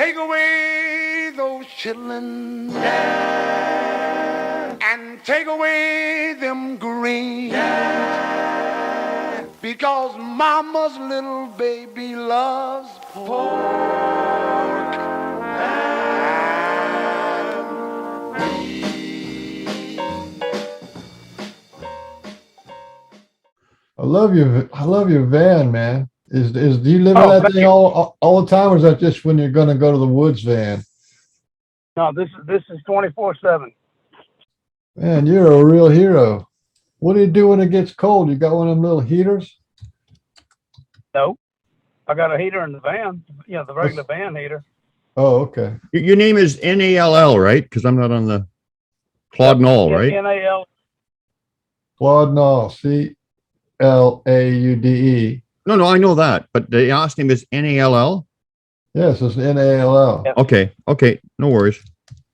take away those children, yeah, and take away them greens, yeah, because mama's little baby loves pork. I love your van, man. Do you live in Oh, that thank thing you. all the time, or is that just when you're going to go to the woods van? No, this is 24/7. Man, you're a real hero. What do you do when it gets cold? You got one of them little heaters? No, I got a heater in the van. You know, the regular van heater. Oh, okay. Your name is Nall, right? Because I'm not on the Claude Yep. Nall, right? Nal. Claude Nall, Claude. No, I know that, but the last name is Nall. Yes, it's Nall. Yep. Okay, no worries.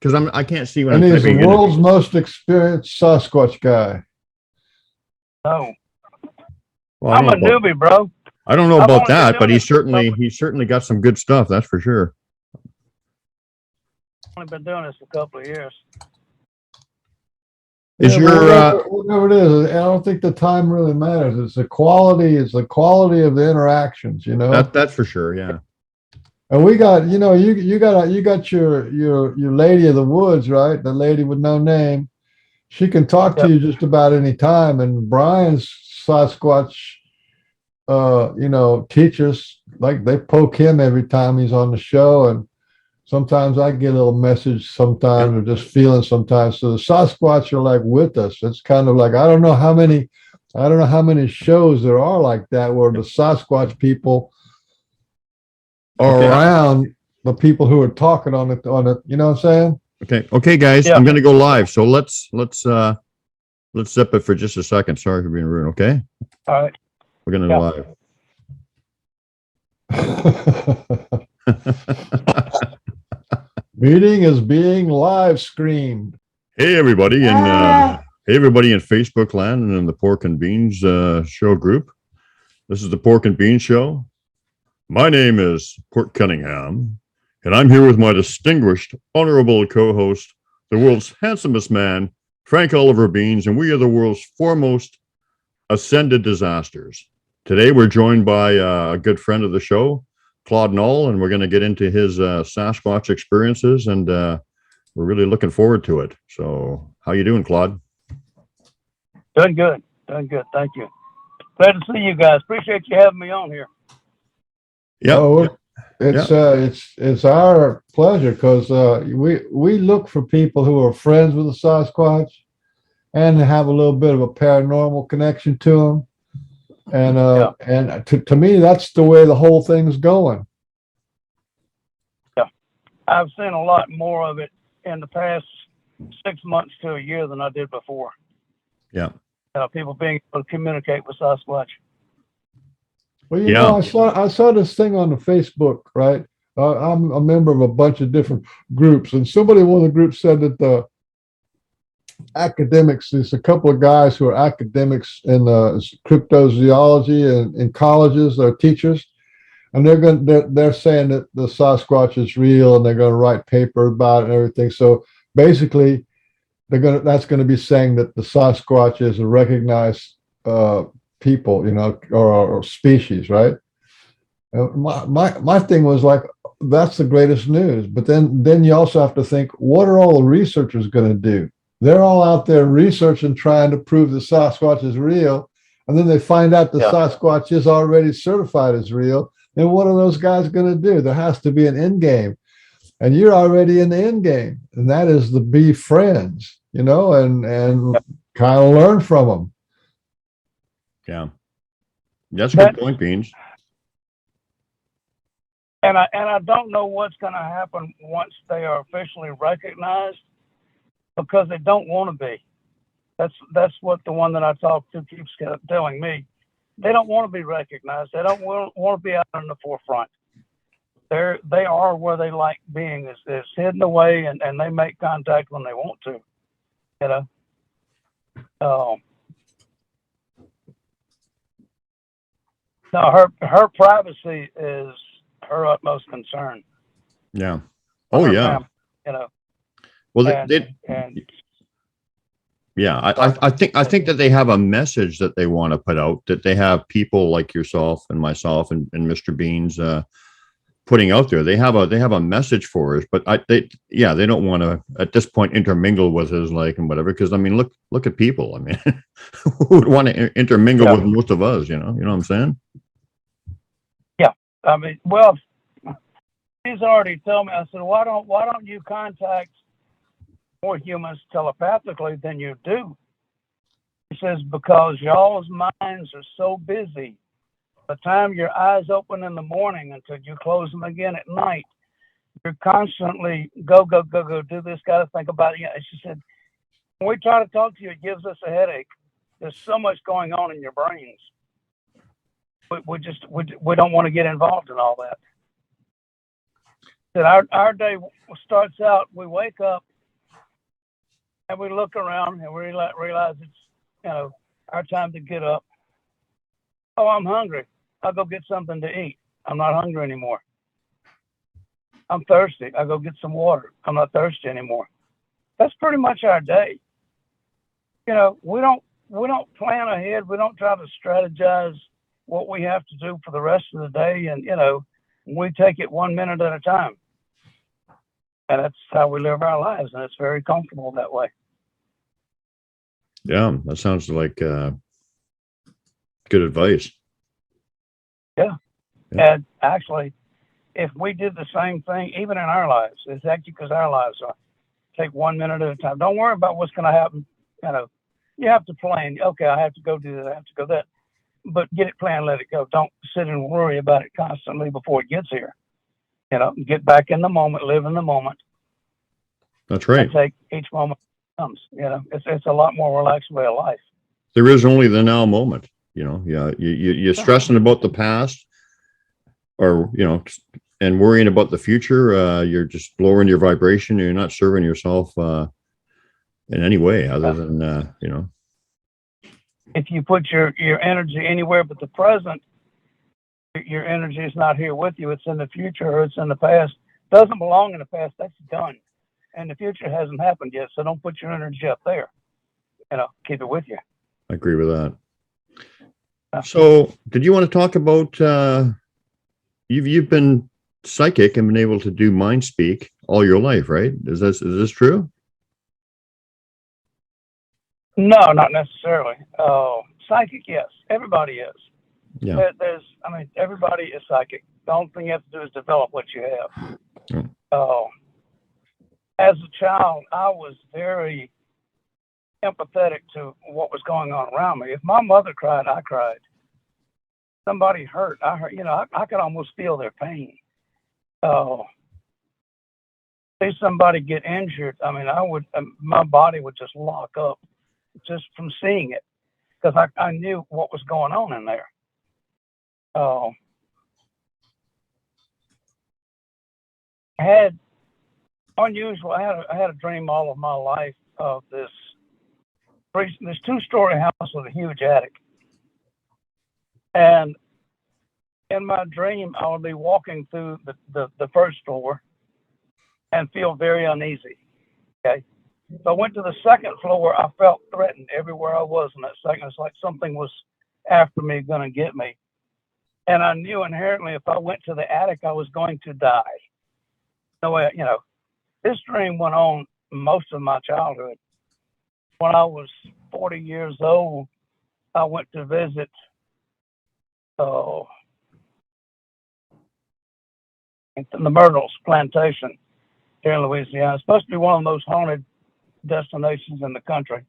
Because I can't see when And I'm he's the typing in. world's most experienced Sasquatch guy. No, Well, I'm a newbie, bro. I don't know I've about only been that, doing but this for a couple- he's certainly got some good stuff. That's for sure. I've only been doing this for a couple of years. Is Yeah, your whatever it is, I don't think the time really matters. It's the quality. It's the quality of the interactions. You know. that's for sure. Yeah. And we got, you got your lady of the woods, right? The lady with no name. She can talk to Yep. you just about any time. And Brian's Sasquatch, teachers, like they poke him every time he's on the show. And sometimes I get a little message sometimes or just feeling sometimes. So the Sasquatch are like with us. It's kind of like, I don't know how many shows there are like that where the Sasquatch people are around the people who are talking on it, you know what I'm saying? Okay, guys, Yeah. I'm going to go live. So let's zip it for just a second. Sorry for being rude. Okay, All right. we're going to go live. Meeting is being live streamed. Hey everybody, and hey everybody in Facebook land and in the Pork and Beans show group. This is the Pork and Beans show. My name is Port Cunningham, and I'm here with my distinguished, honorable co-host, the world's handsomest man, Frank Oliver Beans, and we are the world's foremost ascended disasters. Today we're joined by a good friend of the show, Claude Nall, and we're going to get into his Sasquatch experiences, and we're really looking forward to it. So how you doing, Claude? Doing good. Thank you. Glad to see you guys. Appreciate you having me on here. Yeah. Oh, it's our pleasure because we look for people who are friends with the Sasquatch and have a little bit of a paranormal connection to them. And to me, that's the way the whole thing's going. Yeah, I've seen a lot more of it in the past 6 months to a year than I did before. Yeah. People being able to communicate with Sasquatch. Well, I saw this thing on the Facebook, right? I'm a member of a bunch of different groups, and one of the groups said that the academics, there's a couple of guys who are academics in cryptozoology and in colleges, they're teachers, and they're saying that the Sasquatch is real, and they're going to write paper about it and everything. So basically, that's going to be saying that the Sasquatch is a recognized people, or species, right? My thing was like, that's the greatest news. But then you also have to think, what are all the researchers going to do? They're all out there researching, trying to prove the Sasquatch is real, and then they find out the Sasquatch is already certified as real. Then what are those guys going to do? There has to be an end game, and you're already in the end game, and that is to be friends, and kind of learn from them. Yeah, that's a good point, Beans. And I don't know what's going to happen once they are officially recognized, because they don't want to be. That's what the one that I talked to keeps telling me. They don't want to be recognized. They don't want to be out in the forefront. They are where they like being, is hidden away, and they make contact when they want to. No, her privacy is her utmost concern. Yeah. for Oh her yeah. family, you know, Well, and yeah, I think that they have a message that they want to put out, that they have people like yourself and myself and Mr. Beans putting out there. They have a message for us, but they don't want to at this point intermingle with us like and whatever. Because I mean, look at people. I mean, who would want to intermingle yeah, with most of us? You know what I'm saying? yeah. I mean, well, he's already told me. I said, why don't you contact more humans telepathically than you do? He says, because y'all's minds are so busy. By the time your eyes open in the morning until you close them again at night, you're constantly go, go, go, go, do this, got to think about it. And she said, when we try to talk to you, it gives us a headache. There's so much going on in your brains. We don't want to get involved in all that. That our day starts out, we wake up and we look around and we realize it's, our time to get up. Oh, I'm hungry. I'll go get something to eat. I'm not hungry anymore. I'm thirsty. I'll go get some water. I'm not thirsty anymore. That's pretty much our day. We don't plan ahead. We don't try to strategize what we have to do for the rest of the day. And, we take it 1 minute at a time. And that's how we live our lives. And it's very comfortable that way. Yeah, that sounds like good advice. Yeah. Yeah. And actually, if we did the same thing, even in our lives, it's actually because our lives are take 1 minute at a time. Don't worry about what's going to happen. You have to plan. Okay, I have to go do this. I have to go that. But get it planned, let it go. Don't sit and worry about it constantly before it gets here. Get back in the moment, live in the moment. That's right. And take each moment comes. It's a lot more relaxed way of life. There is only the now moment. Yeah, you're stressing about the past, or and worrying about the future. You're just lowering your vibration. You're not serving yourself in any way other than If you put your energy anywhere but the present, your energy is not here with you. It's in the future or it's in the past. It doesn't belong in the past. That's done. And the future hasn't happened yet. So don't put your energy up there. Keep it with you. I agree with that. So did you want to talk about you've been psychic and been able to do mind speak all your life, right? Is this true? No, not necessarily. Psychic, yes. Everybody is. Yeah. Everybody is psychic. The only thing you have to do is develop what you have. Yeah. As a child, I was very empathetic to what was going on around me. If my mother cried, I cried. Somebody hurt, I hurt. I could almost feel their pain. See somebody get injured. I mean, my body would just lock up just from seeing it because I knew what was going on in there. I had unusual. I had a dream all of my life of this 2-story house with a huge attic, and in my dream, I would be walking through the first floor and feel very uneasy. Okay, so I went to the second floor. I felt threatened everywhere I was in that second. It's like something was after me, going to get me, and I knew inherently if I went to the attic, I was going to die. No way, this dream went on most of my childhood. When I was 40 years old, I went to visit the Myrtles plantation here in Louisiana. It's supposed to be one of the most haunted destinations in the country.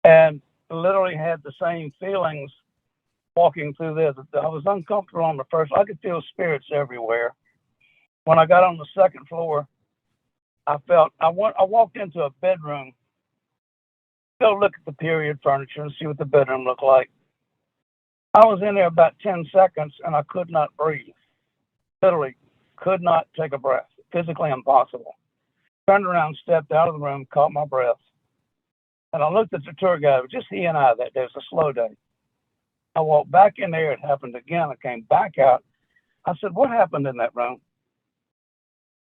And literally had the same feelings walking through there. I was uncomfortable on the first. I could feel spirits everywhere. When I got on the second floor, I walked into a bedroom, go look at the period furniture and see what the bedroom looked like. I was in there about 10 seconds and I could not breathe. Literally could not take a breath. Physically impossible. Turned around, stepped out of the room, caught my breath. And I looked at the tour guide. It was just he and I that day. It was a slow day. I walked back in there. It happened again. I came back out. I said, what happened in that room?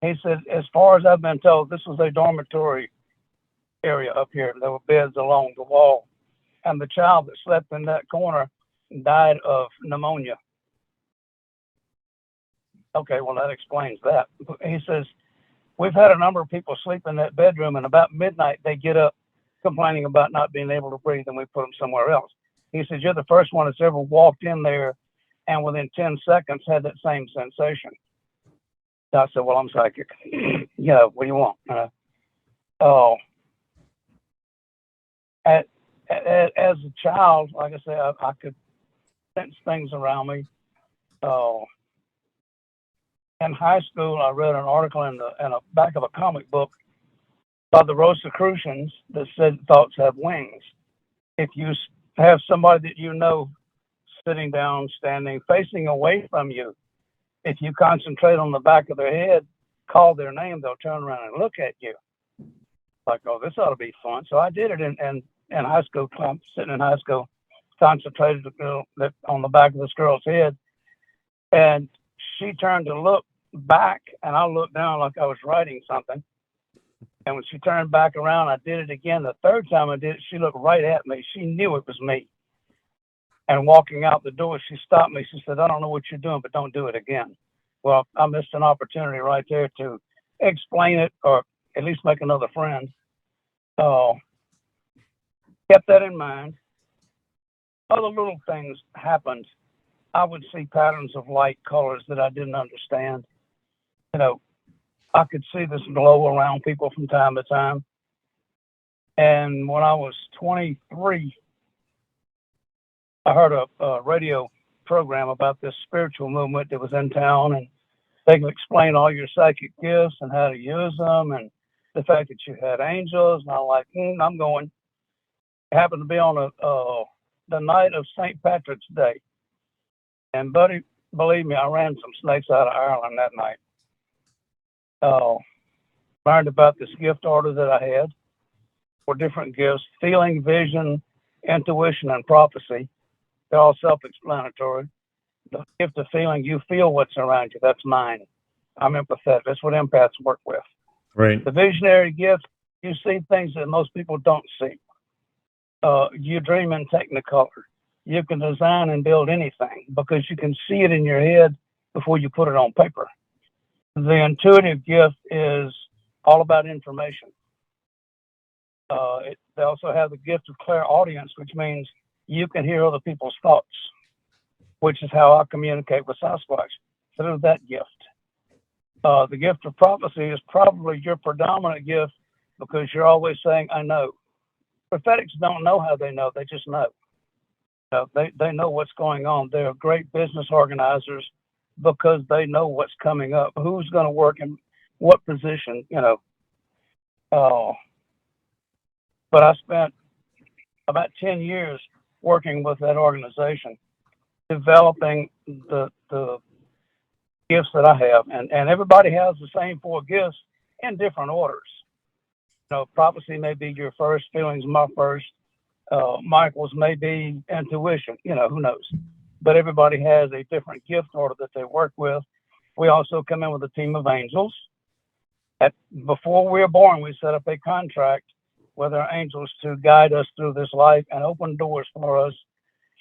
He said, as far as I've been told, this was a dormitory area up here. There were beds along the wall. And the child that slept in that corner died of pneumonia. Okay, well, that explains that. He says, we've had a number of people sleep in that bedroom, and about midnight, they get up complaining about not being able to breathe, and we put them somewhere else. He says, you're the first one that's ever walked in there and within 10 seconds had that same sensation. So I said, well, I'm psychic. What do you want? As a child, like I said, I could sense things around me. In high school, I read an article in the back of a comic book by the Rosicrucians that said thoughts have wings. If you have somebody that you know sitting down, standing, facing away from you, if you concentrate on the back of their head, call their name, they'll turn around and look at you. Like, oh, this ought to be fun. So I did it in high school, sitting in high school, concentrated on the back of this girl's head. And she turned to look back, and I looked down like I was writing something. And when she turned back around, I did it again. The third time I did it, she looked right at me. She knew it was me. And walking out the door, she stopped me. She said, I don't know what you're doing, but don't do it again. Well, I missed an opportunity right there to explain it or at least make another friend. Kept that in mind. Other little things happened. I would see patterns of light colors that I didn't understand. I could see this glow around people from time to time. And when I was 23, I heard a radio program about this spiritual movement that was in town, and they could explain all your psychic gifts and how to use them, and the fact that you had angels. And I'm like, I'm going. It happened to be on the night of St. Patrick's Day. And buddy, believe me, I ran some snakes out of Ireland that night. Learned about this gift order that I had for different gifts: feeling, vision, intuition, and prophecy. They're all self-explanatory. The gift of feeling, you feel what's around you. That's mine. I'm empathetic. That's what empaths work with. Right. The visionary gift, you see things that most people don't see. You dream in technicolor. You can design and build anything because you can see it in your head before you put it on paper. The intuitive gift is all about information. They also have the gift of clairaudience, which means you can hear other people's thoughts, which is how I communicate with Sasquatch, through that gift. The gift of prophecy is probably your predominant gift because you're always saying, I know. Prophetics don't know how they know, they just know. They know what's going on. They're great business organizers because they know what's coming up, who's going to work in what position, But I spent about 10 years working with that organization, developing the gifts that I have. And everybody has the same 4 gifts in different orders. Prophecy may be your first, feelings my first, Michael's may be intuition, who knows. But everybody has a different gift order that they work with. We also come in with a team of angels. Before we were born, we set up a contract with our angels to guide us through this life and open doors for us,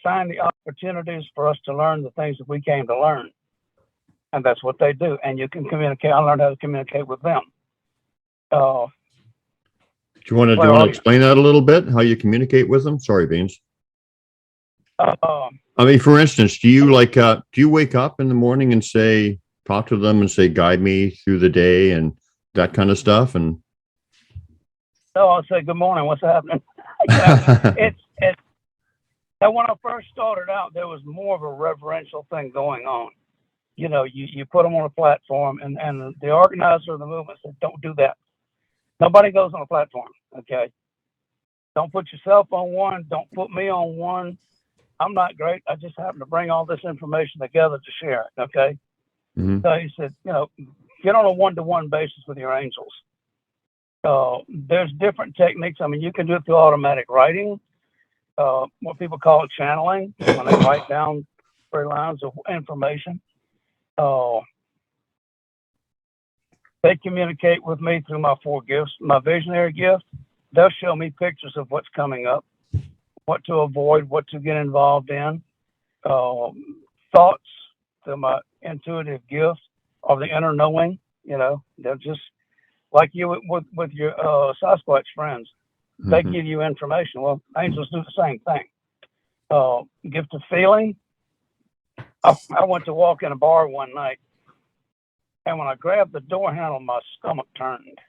find the opportunities for us to learn the things that we came to learn. And that's what they do. And you can communicate. I learned how to communicate with them. Do you want to explain that a little bit, how you communicate with them? Sorry, Beans. For instance, do you do you wake up in the morning and talk to them and say, guide me through the day and that kind of stuff? And no, I'll say, good morning, what's happening? When I first started out, there was more of a reverential thing going on. You put them on a platform, and the organizer of the movement said, don't do that. Nobody goes on a platform, okay? Don't put yourself on one. Don't put me on one. I'm not great. I just happen to bring all this information together to share it, okay? Mm-hmm. So he said, get on a one-to-one basis with your angels. There's different techniques. You can do it through automatic writing, what people call it channeling, when they write down 3 lines of information. They communicate with me through my 4 gifts. My visionary gift, they'll show me pictures of what's coming up, what to avoid, what to get involved in. Thoughts to my intuitive gift, or the inner knowing. They'll just, like you with your SASQUATCH friends, they Mhm. give you information. Well, angels do the same thing. Gift of feeling. I went to walk in a bar one night, and when I grabbed the door handle, my stomach turned.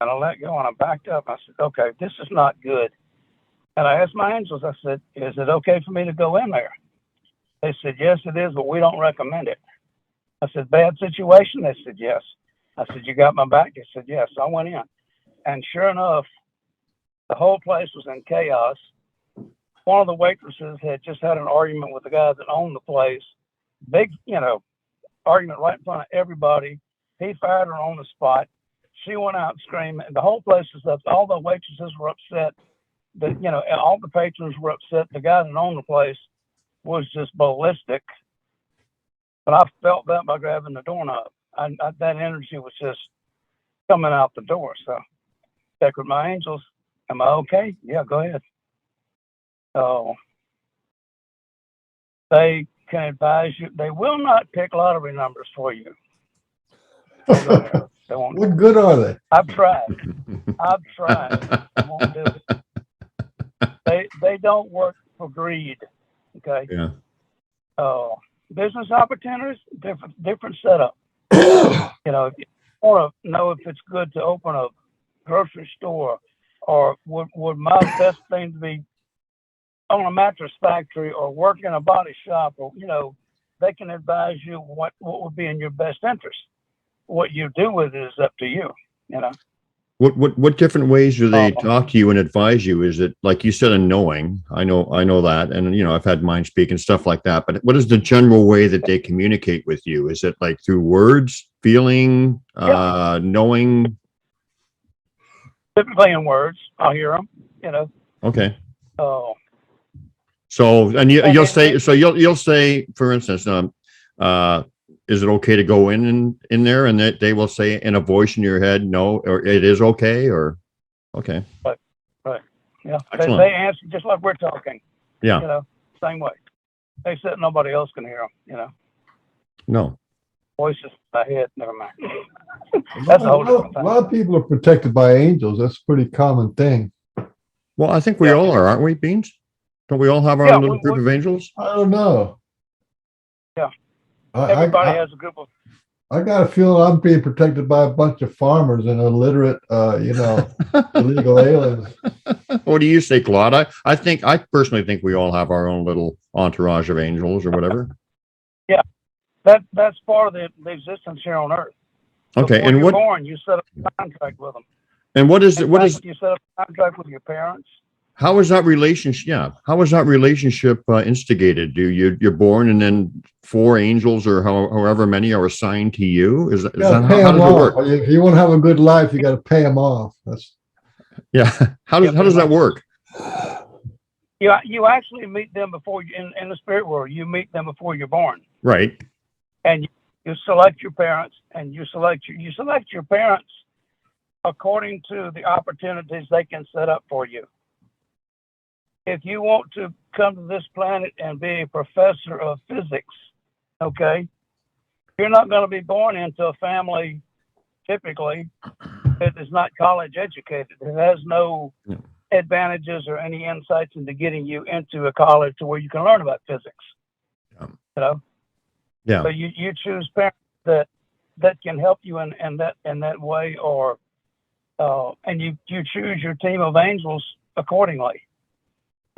And I let go and I backed up. I said, okay, this is not good. And I asked my angels, I said, is it okay for me to go in there? They said, yes, it is, but we don't recommend it. I said, bad situation? They said, yes. I said, you got my back? They said, yes. I went in. And sure enough, the whole place was in chaos. One of the waitresses had just had an argument with the guy that owned the place. Big, argument right in front of everybody. He fired her on the spot. She went out screaming. The whole place was up. All the waitresses were upset. All the patrons were upset. The guy that owned the place was just ballistic. But I felt that by grabbing the doorknob. That energy was just coming out the door. So check with my angels. Am I okay? Yeah, go ahead. So they can advise you. They will not pick lottery numbers for you. Don't go there. They won't. What good are they? I've tried. They won't do it. They don't work for greed. Okay. Yeah. Business opportunities, different setup. If you want to know if it's good to open a grocery store, or would my best thing to be on a mattress factory or work in a body shop, or they can advise you what would be in your best interest. What you do with it is up to you. What different ways do they talk to you and advise you? Is it like you said, a knowing? I know that, and I've had mind speak and stuff like that. But what is the general way that they communicate with you? Is it like through words, feeling, knowing? Typically in words, I'll hear them. Okay. Oh. So you'll say, for instance, is it okay to go in there, and they will say in a voice in your head, no, or it is okay, or okay. Right. Yeah. Excellent. They answer just like we're talking. Yeah. Same way. They said nobody else can hear them. No. Voices in my head. Never mind. That's a whole different thing. A lot of people are protected by angels. That's a pretty common thing. Well, I think we all are, aren't we, Beans? Don't we all have our little group of angels? I don't know. Yeah. Everybody has a group of. I got a feeling I'm being protected by a bunch of farmers and illiterate, illegal aliens. What do you say, Claude? I personally think we all have our own little entourage of angels or whatever. Yeah, that's part of the existence here on Earth. Okay, Before you're born, you set up a contract with them. And what is it? What is you set up a contract with your parents? How is that relationship? Yeah, how is that relationship instigated? You're born, and then 4 angels or however many are assigned to you? Is that how does it work? If you want to have a good life, you got to pay them off. How does that work? You actually meet them before you in the spirit world. You meet them before you're born. Right. And you select your parents, and you select your parents according to the opportunities they can set up for you. If you want to come to this planet and be a professor of physics, okay, you're not going to be born into a family, typically, that is not college educated. It has no advantages or any insights into getting you into a college to where you can learn about physics. Yeah. So you choose parents that can help you in that way, or and you choose your team of angels accordingly.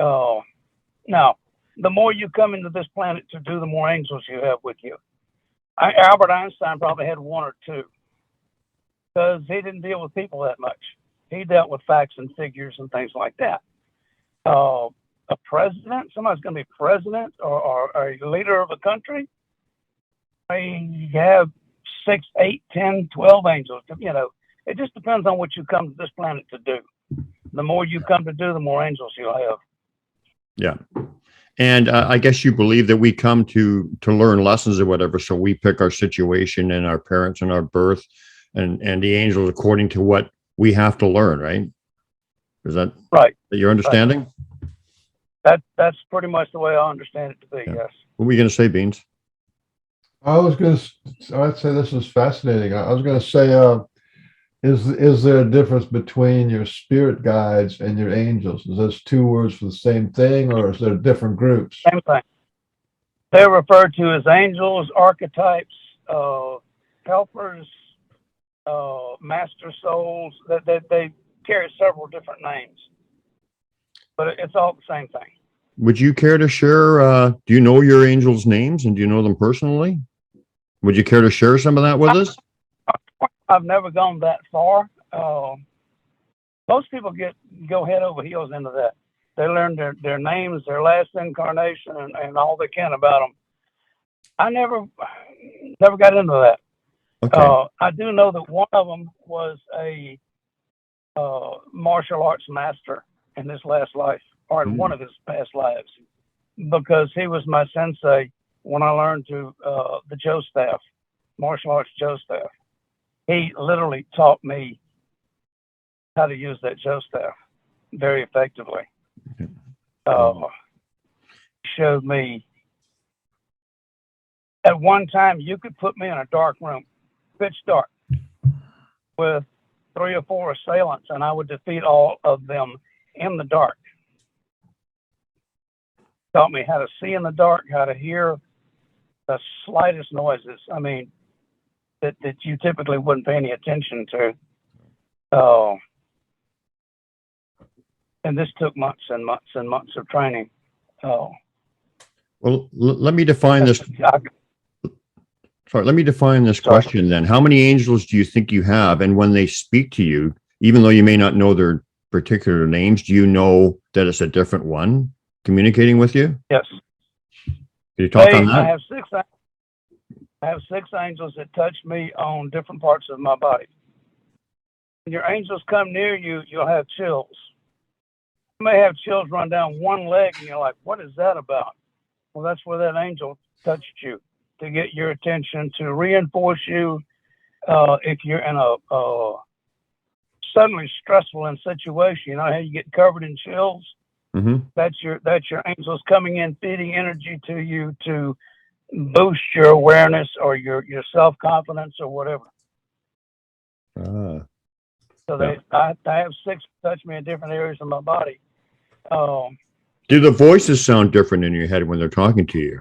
Now, the more you come into this planet to do, the more angels you have with you. Albert Einstein probably had 1 or 2, because he didn't deal with people that much. He dealt with facts and figures and things like that. A president, somebody's going to be president or a leader of a country, you have 6, 8, 10, 12 angels. It just depends on what you come to this planet to do. The more you come to do, the more angels you'll have. Yeah. And I guess you believe that we come to learn lessons or whatever. So we pick our situation and our parents and our birth and the angels according to what we have to learn, right? Is that Right. your understanding? That's pretty much the way I understand it to be. Yeah. Yes. What were you going to say, Beans? I'd say this is fascinating. I was going to say, is there a difference between your spirit guides and your angels? Is those two words for the same thing, or is there different groups? Same thing. They're referred to as angels, archetypes, helpers, master souls. That they carry several different names, but it's all the same thing. Would you care to share? Do you know your angels' names and do you know them personally? Would you care to share some of that with us? I've never gone that far. Most people go head over heels into that. They learn their names, their last incarnation, and all they can about them. I never got into that. Okay. I do know that one of them was a martial arts master in his last life, or in one of his past lives, because he was my sensei when I learned the Joe staff, martial arts Joe staff. He literally taught me how to use that Joe staff very effectively. Showed me at one time you could put me in a dark room, pitch dark, with 3 or 4 assailants, and I would defeat all of them in the dark. Taught me how to see in the dark, how to hear the slightest noises. I mean, that you typically wouldn't pay any attention to. And this took months and months and months of training. Well, let me define this. Sorry, let me define this question then. How many angels do you think you have? And when they speak to you, even though you may not know their particular names, do you know that it's a different one communicating with you? Yes. Can you talk on that? I have 6 angels that touch me on different parts of my body. When your angels come near you, you'll have chills. You may have chills run down one leg, and you're like, what is that about? Well, that's where that angel touched you, to get your attention, to reinforce you. If you're in a suddenly stressful situation, you know how you get covered in chills? Mm-hmm. That's your angels coming in, feeding energy to you to boost your awareness or your self-confidence or whatever. So I have 6 touch me in different areas of my body. Do the voices sound different in your head when they're talking to you?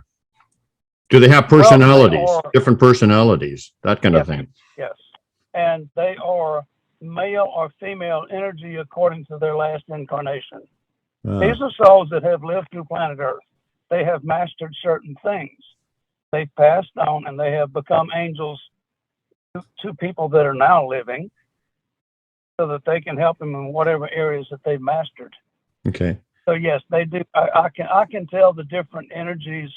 Do they have personalities, different personalities, that kind of thing? Yes. And they are male or female energy according to their last incarnation. These are souls that have lived through planet Earth. They have mastered certain things. They've passed on and they have become angels to people that are now living so that they can help them in whatever areas that they've mastered. Okay. So yes, they do. I can tell the different energies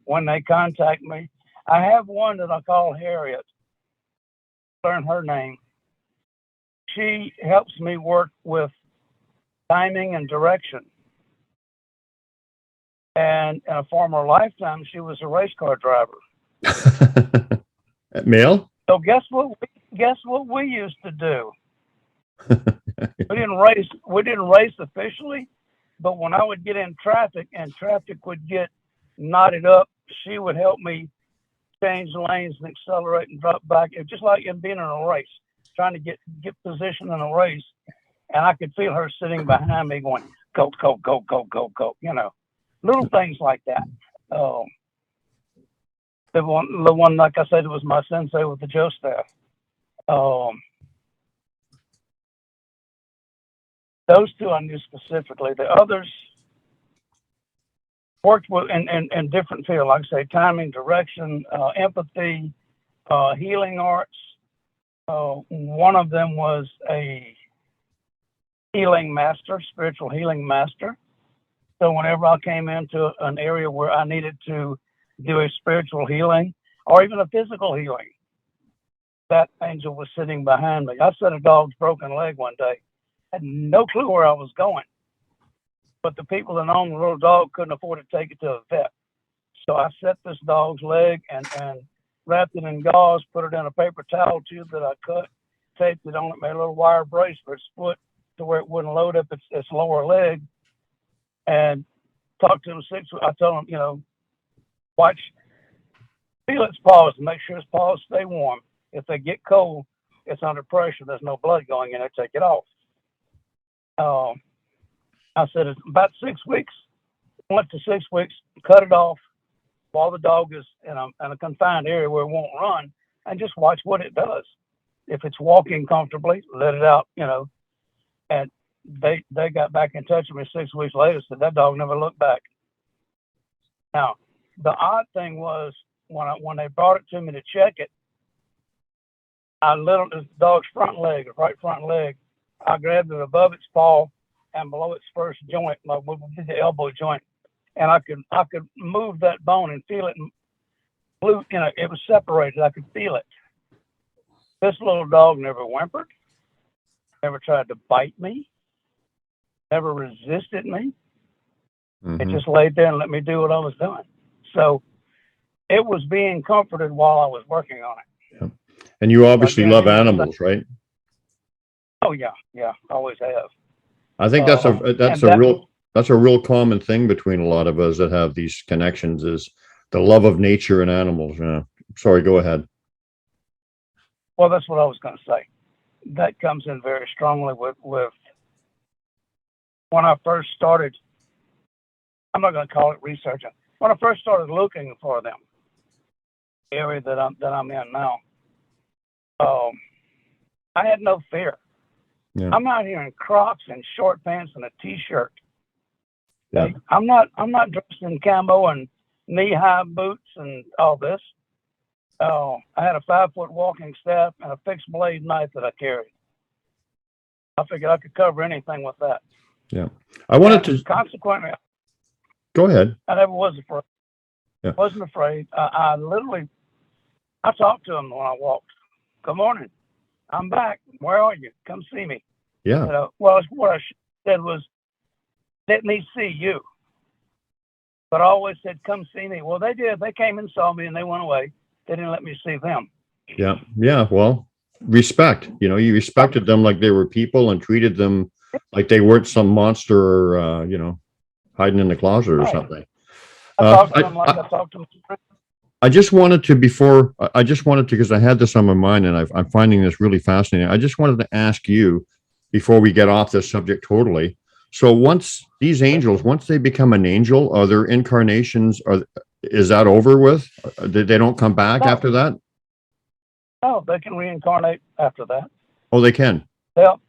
when they contact me. I have one that I call Harriet. Learn her name. She helps me work with timing and direction. And in a former lifetime, she was a race car driver. Male? So guess what we used to do? We didn't race officially, but when I would get in traffic and traffic would get knotted up, she would help me change lanes and accelerate and drop back. It's just like in being in a race, trying to get position in a race. And I could feel her sitting behind me going, go, go, go, go, go, go, you know, little things like that. The one, like I said, it was my sensei with the Joe staff. Those 2 I knew specifically. The others worked with in different fields, like I say, timing, direction, empathy, healing arts. One of them was a healing master, spiritual healing master. So whenever I came into an area where I needed to do a spiritual healing or even a physical healing, that angel was sitting behind me. I set a dog's broken leg one day. Had no clue where I was going. but the people that owned the little dog couldn't afford to take it to a vet. So I set this dog's leg and wrapped it in gauze, put it in a paper towel tube that I cut, taped it on it, made a little wire brace for its foot to where it wouldn't load up its lower leg, and talked to him 6 weeks. I told him, feel its paws and make sure its paws stay warm. If they get cold, it's under pressure. There's no blood going in it. Take it off. I said it's about 6 weeks. Went to 6 weeks, cut it off while the dog is in a confined area where it won't run, and just watch what it does. If it's walking comfortably, let it out, And they got back in touch with me 6 weeks later, said that dog never looked back. Now, the odd thing was when they brought it to me to check it, I lit the dog's front leg, right front leg. I grabbed it above its paw and below its first joint, like the elbow joint, and I could move that bone and feel it. It was separated. I could feel it. This little dog never whimpered, never tried to bite me, never resisted me. Mm-hmm. It just laid there and let me do what I was doing. So it was being comforted while I was working on it. Yeah. And you obviously love animals, right? Oh yeah, always have. I think that's a real common thing between a lot of us that have these connections, is the love of nature and animals. Yeah. Sorry, go ahead. Well, that's what I was going to say. That comes in very strongly with when I first started. I'm not going to call it researching. When I first started looking for them, the area that I'm in now, I had no fear. Yeah. I'm out here in Crocs and short pants and a t-shirt. Yeah. I'm not dressed in camo and knee-high boots and all this. I had a 5-foot walking staff and a fixed blade knife that I carried. I figured I could cover anything with that. Yeah. I wanted to consequently. Go ahead. I never was afraid. Yeah. Wasn't afraid. I talked to him when I walked. Good morning. I'm back. Where are you? Come see me. Yeah. Well, what I said was, let me see you. But I always said, come see me. Well, they did. They came and saw me and they went away. They didn't let me see them. Yeah. Yeah. Well, respect. You respected them like they were people and treated them like they weren't some monster or, hiding in the closet or something. I talked to them like I talked to them. I just wanted to, because I had this on my mind and I'm finding this really fascinating. I just wanted to ask you before we get off this subject totally. So once these angels, once they become an angel, are their incarnations, is that over with? They don't come back after that? No, they can reincarnate after that. Oh, they can. They'll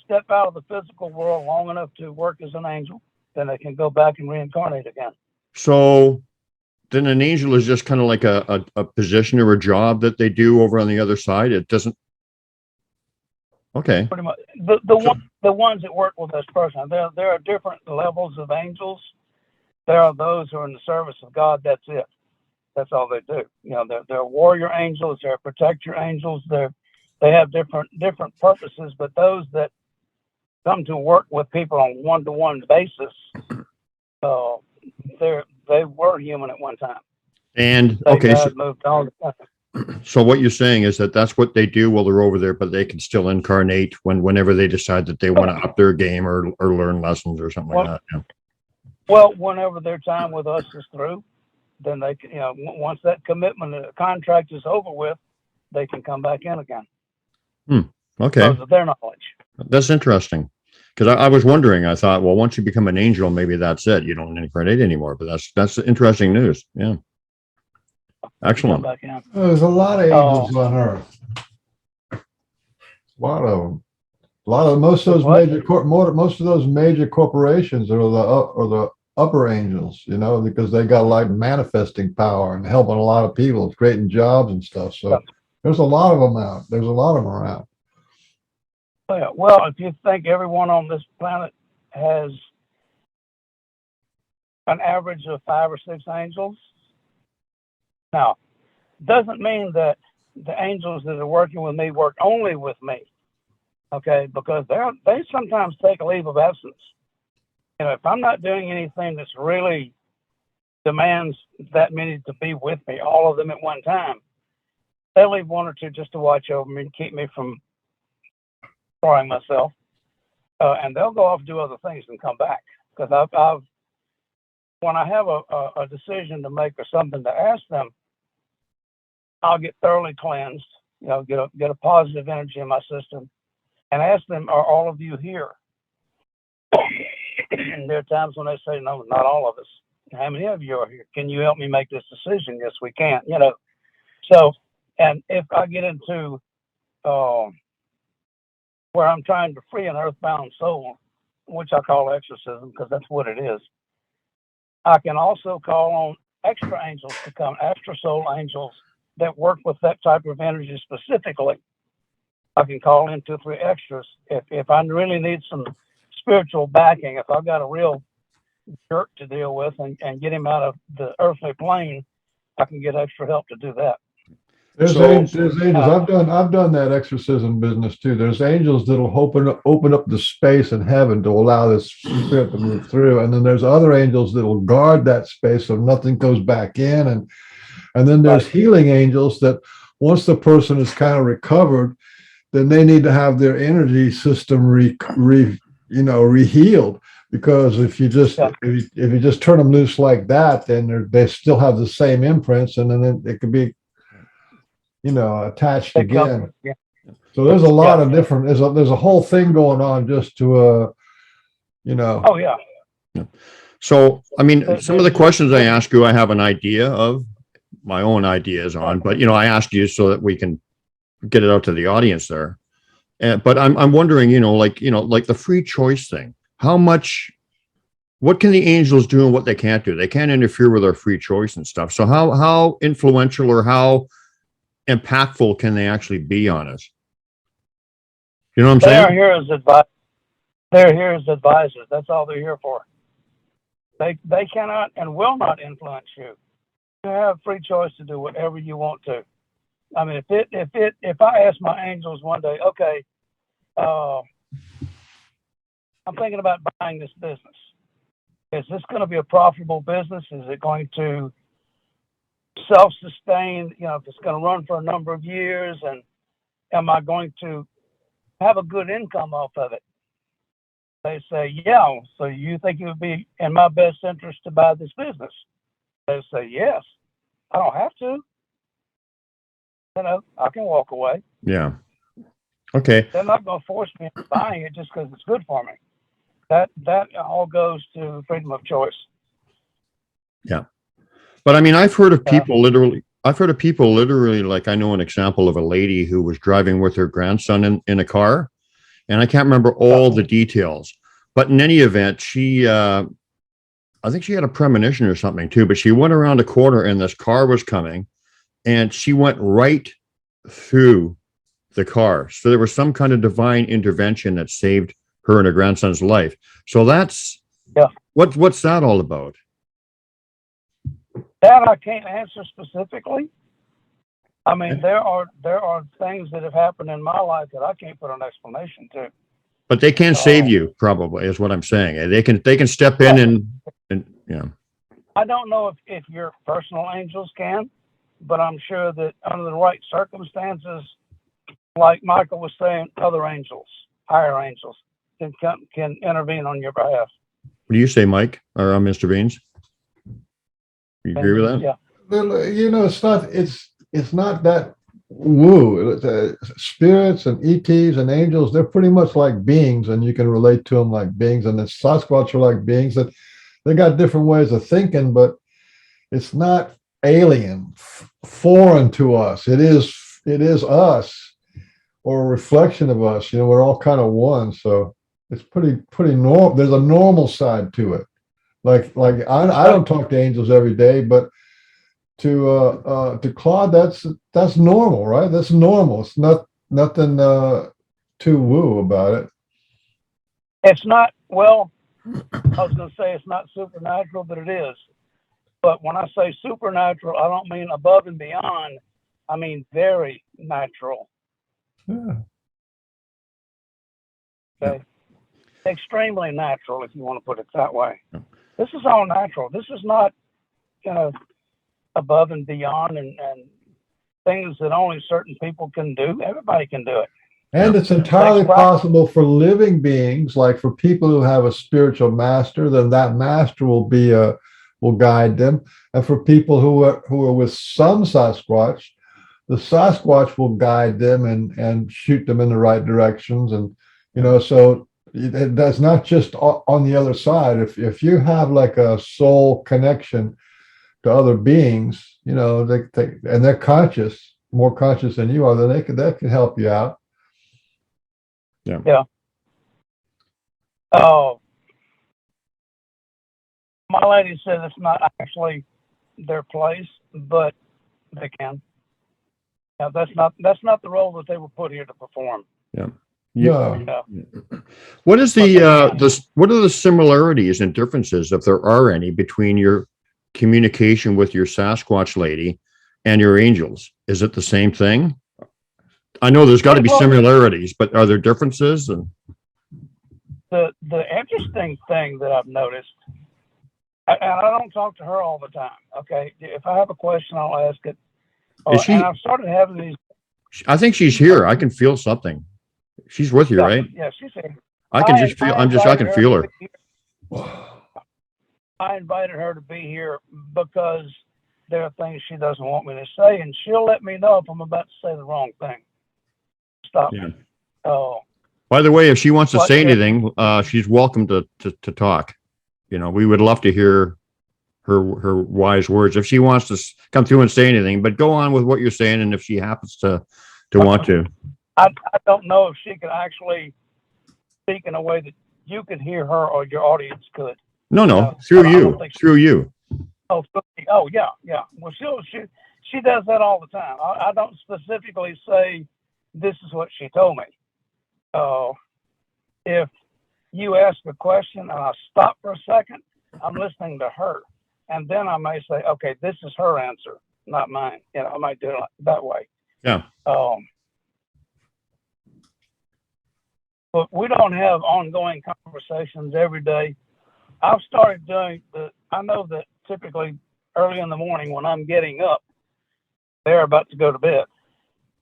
step out of the physical world long enough to work as an angel, then they can go back and reincarnate again. So then an angel is just kind of like a position or a job that they do over on the other side. It doesn't. Okay. Pretty much. The ones that work with us personally, there are different levels of angels. There are those who are in the service of God. That's it. That's all they do. They're warrior angels. They're protector angels. They have different purposes. But those that come to work with people on one-to-one basis, they were human at one time. And okay, so moved on. So what you're saying is that that's what they do while they're over there, but they can still incarnate whenever they decide that they want to up their game or learn lessons or something like that. Yeah. Well, whenever their time with us is through, then they can, once that commitment contract is over with, they can come back in again. Okay. Because of their knowledge. That's interesting. Because I was wondering, I thought, well, once you become an angel, maybe that's it. You don't incarnate anymore. But that's interesting news. Yeah. Excellent. There's a lot of angels on Earth. A lot of them. Most of those major corporations are the upper angels, because they got like manifesting power and helping a lot of people, creating jobs and stuff. So there's a lot of them out. There's a lot of them around. Well, if you think everyone on this planet has an average of 5 or 6 angels, now, doesn't mean that the angels that are working with me work only with me, okay? Because they sometimes take a leave of absence. if I'm not doing anything that's really demands that many to be with me, all of them at one time, they'll leave one or two just to watch over me and keep me from destroying myself. And they'll go off and do other things and come back. Because I've when I have a decision to make or something to ask them, I'll get thoroughly cleansed, get a positive energy in my system, and ask them, are all of you here? And there are times when they say, no, not all of us. How many of you are here? Can you help me make this decision? Yes, we can. So, and if I get into where I'm trying to free an earthbound soul, which I call exorcism because that's what it is, I can also call on extra angels to come, extra soul angels that work with that type of energy specifically. I can call in 2 or 3 extras if I really need some spiritual backing. If I've got a real jerk to deal with and get him out of the earthly plane, I can get extra help to do that. There's angels. I've done that exorcism business too. There's angels that'll open up the space in heaven to allow this spirit to move through, and then there's other angels that'll guard that space so nothing goes back in, and then there's healing angels that once the person is kind of recovered, then they need to have their energy system rehealed. Because if you just turn them loose like that, then they still have the same imprints, and then it could be attached again. So there's a lot of different. There's a whole thing going on just to Oh yeah. So I mean, some of the questions I ask you, I have an idea of my own ideas on, but I ask you so that we can get it out to the audience there. But I'm wondering, like the free choice thing. What can the angels do and what they can't do? They can't interfere with our free choice and stuff. So how influential or how impactful can they actually be on us? You know what I'm saying? They're here as They're here as advisors. That's all they're here for. They cannot and will not influence you. You have free choice to do whatever you want to. I mean, if I ask my angels one day, okay, I'm thinking about buying this business. Is this going to be a profitable business? Is it going to self-sustain? If it's going to run for a number of years, and am I going to have a good income off of it? They say, yeah. So you think it would be in my best interest to buy this business? They say, yes. I don't have to. I can walk away. Yeah. Okay. They're not going to force me into buying it just because it's good for me. That all goes to freedom of choice. Yeah. But I mean, I've heard of people literally, like I know an example of a lady who was driving with her grandson in a car, and I can't remember all the details, but in any event, I think she had a premonition or something too, but she went around a corner and this car was coming and she went right through the car. So there was some kind of divine intervention that saved her and her grandson's life. So that's, what's that all about? That I can't answer specifically. I mean, there are things that have happened in my life that I can't put an explanation to. But they can save you, probably, is what I'm saying. They can step in and yeah. I don't know if your personal angels can, but I'm sure that under the right circumstances, like Michael was saying, other angels, higher angels, can intervene on your behalf. What do you say, Mike, or Mr. Beans? You agree with that? Yeah. It's not that woo. Spirits and ETs and angels, they're pretty much like beings, and you can relate to them like beings. And the Sasquatch are like beings that they got different ways of thinking, but it's not alien, foreign to us. It is us, or a reflection of us. We're all kind of one, so it's pretty normal. There's a normal side to it. Like I don't talk to angels every day, but to Claude, that's normal, right? That's normal. It's nothing too woo about it. It's not, well, I was going to say it's not supernatural, but it is. But when I say supernatural, I don't mean above and beyond. I mean very natural. Yeah. Okay. extremely natural, if you want to put it that way. Yeah. This is all natural. This is not, above and beyond and things that only certain people can do. Everybody can do it. And it's entirely possible for living beings, like for people who have a spiritual master, then that master will guide them. And for people who are with some Sasquatch, the Sasquatch will guide them and shoot them in the right directions. And so that's not just on the other side. If you have like a soul connection to other beings, and they're conscious, more conscious than you are, then that can help you out. Yeah. Oh, my lady said it's not actually their place, but they can. Yeah, that's not the role that they were put here to perform. Yeah. Yeah. What is what are the similarities and differences, if there are any, between your communication with your Sasquatch lady and your angels? Is it the same thing? I know there's got to be similarities, but are there differences? And the interesting thing that I've noticed, and I don't talk to her all the time. Okay, if I have a question, I'll ask it. And I've started having these. I think she's here. I can feel something. She's with you, right? Yeah, she's here. I can just feel. I can feel her. I invited her to be here because there are things she doesn't want me to say, and she'll let me know if I'm about to say the wrong thing. Stop. Yeah. Oh. By the way, if she wants to say anything, she's welcome to talk. We would love to hear her wise words if she wants to come through and say anything. But go on with what you're saying, and if she happens to want to. I don't know if she could actually speak in a way that you could hear her or your audience could. No, through you. Oh, yeah. Well, she does that all the time. I don't specifically say this is what she told me. If you ask a question and I stop for a second, I'm listening to her, and then I may say, okay, this is her answer, not mine. I might do it that way. Yeah. But we don't have ongoing conversations every day. I've started doing I know that typically early in the morning when I'm getting up, they're about to go to bed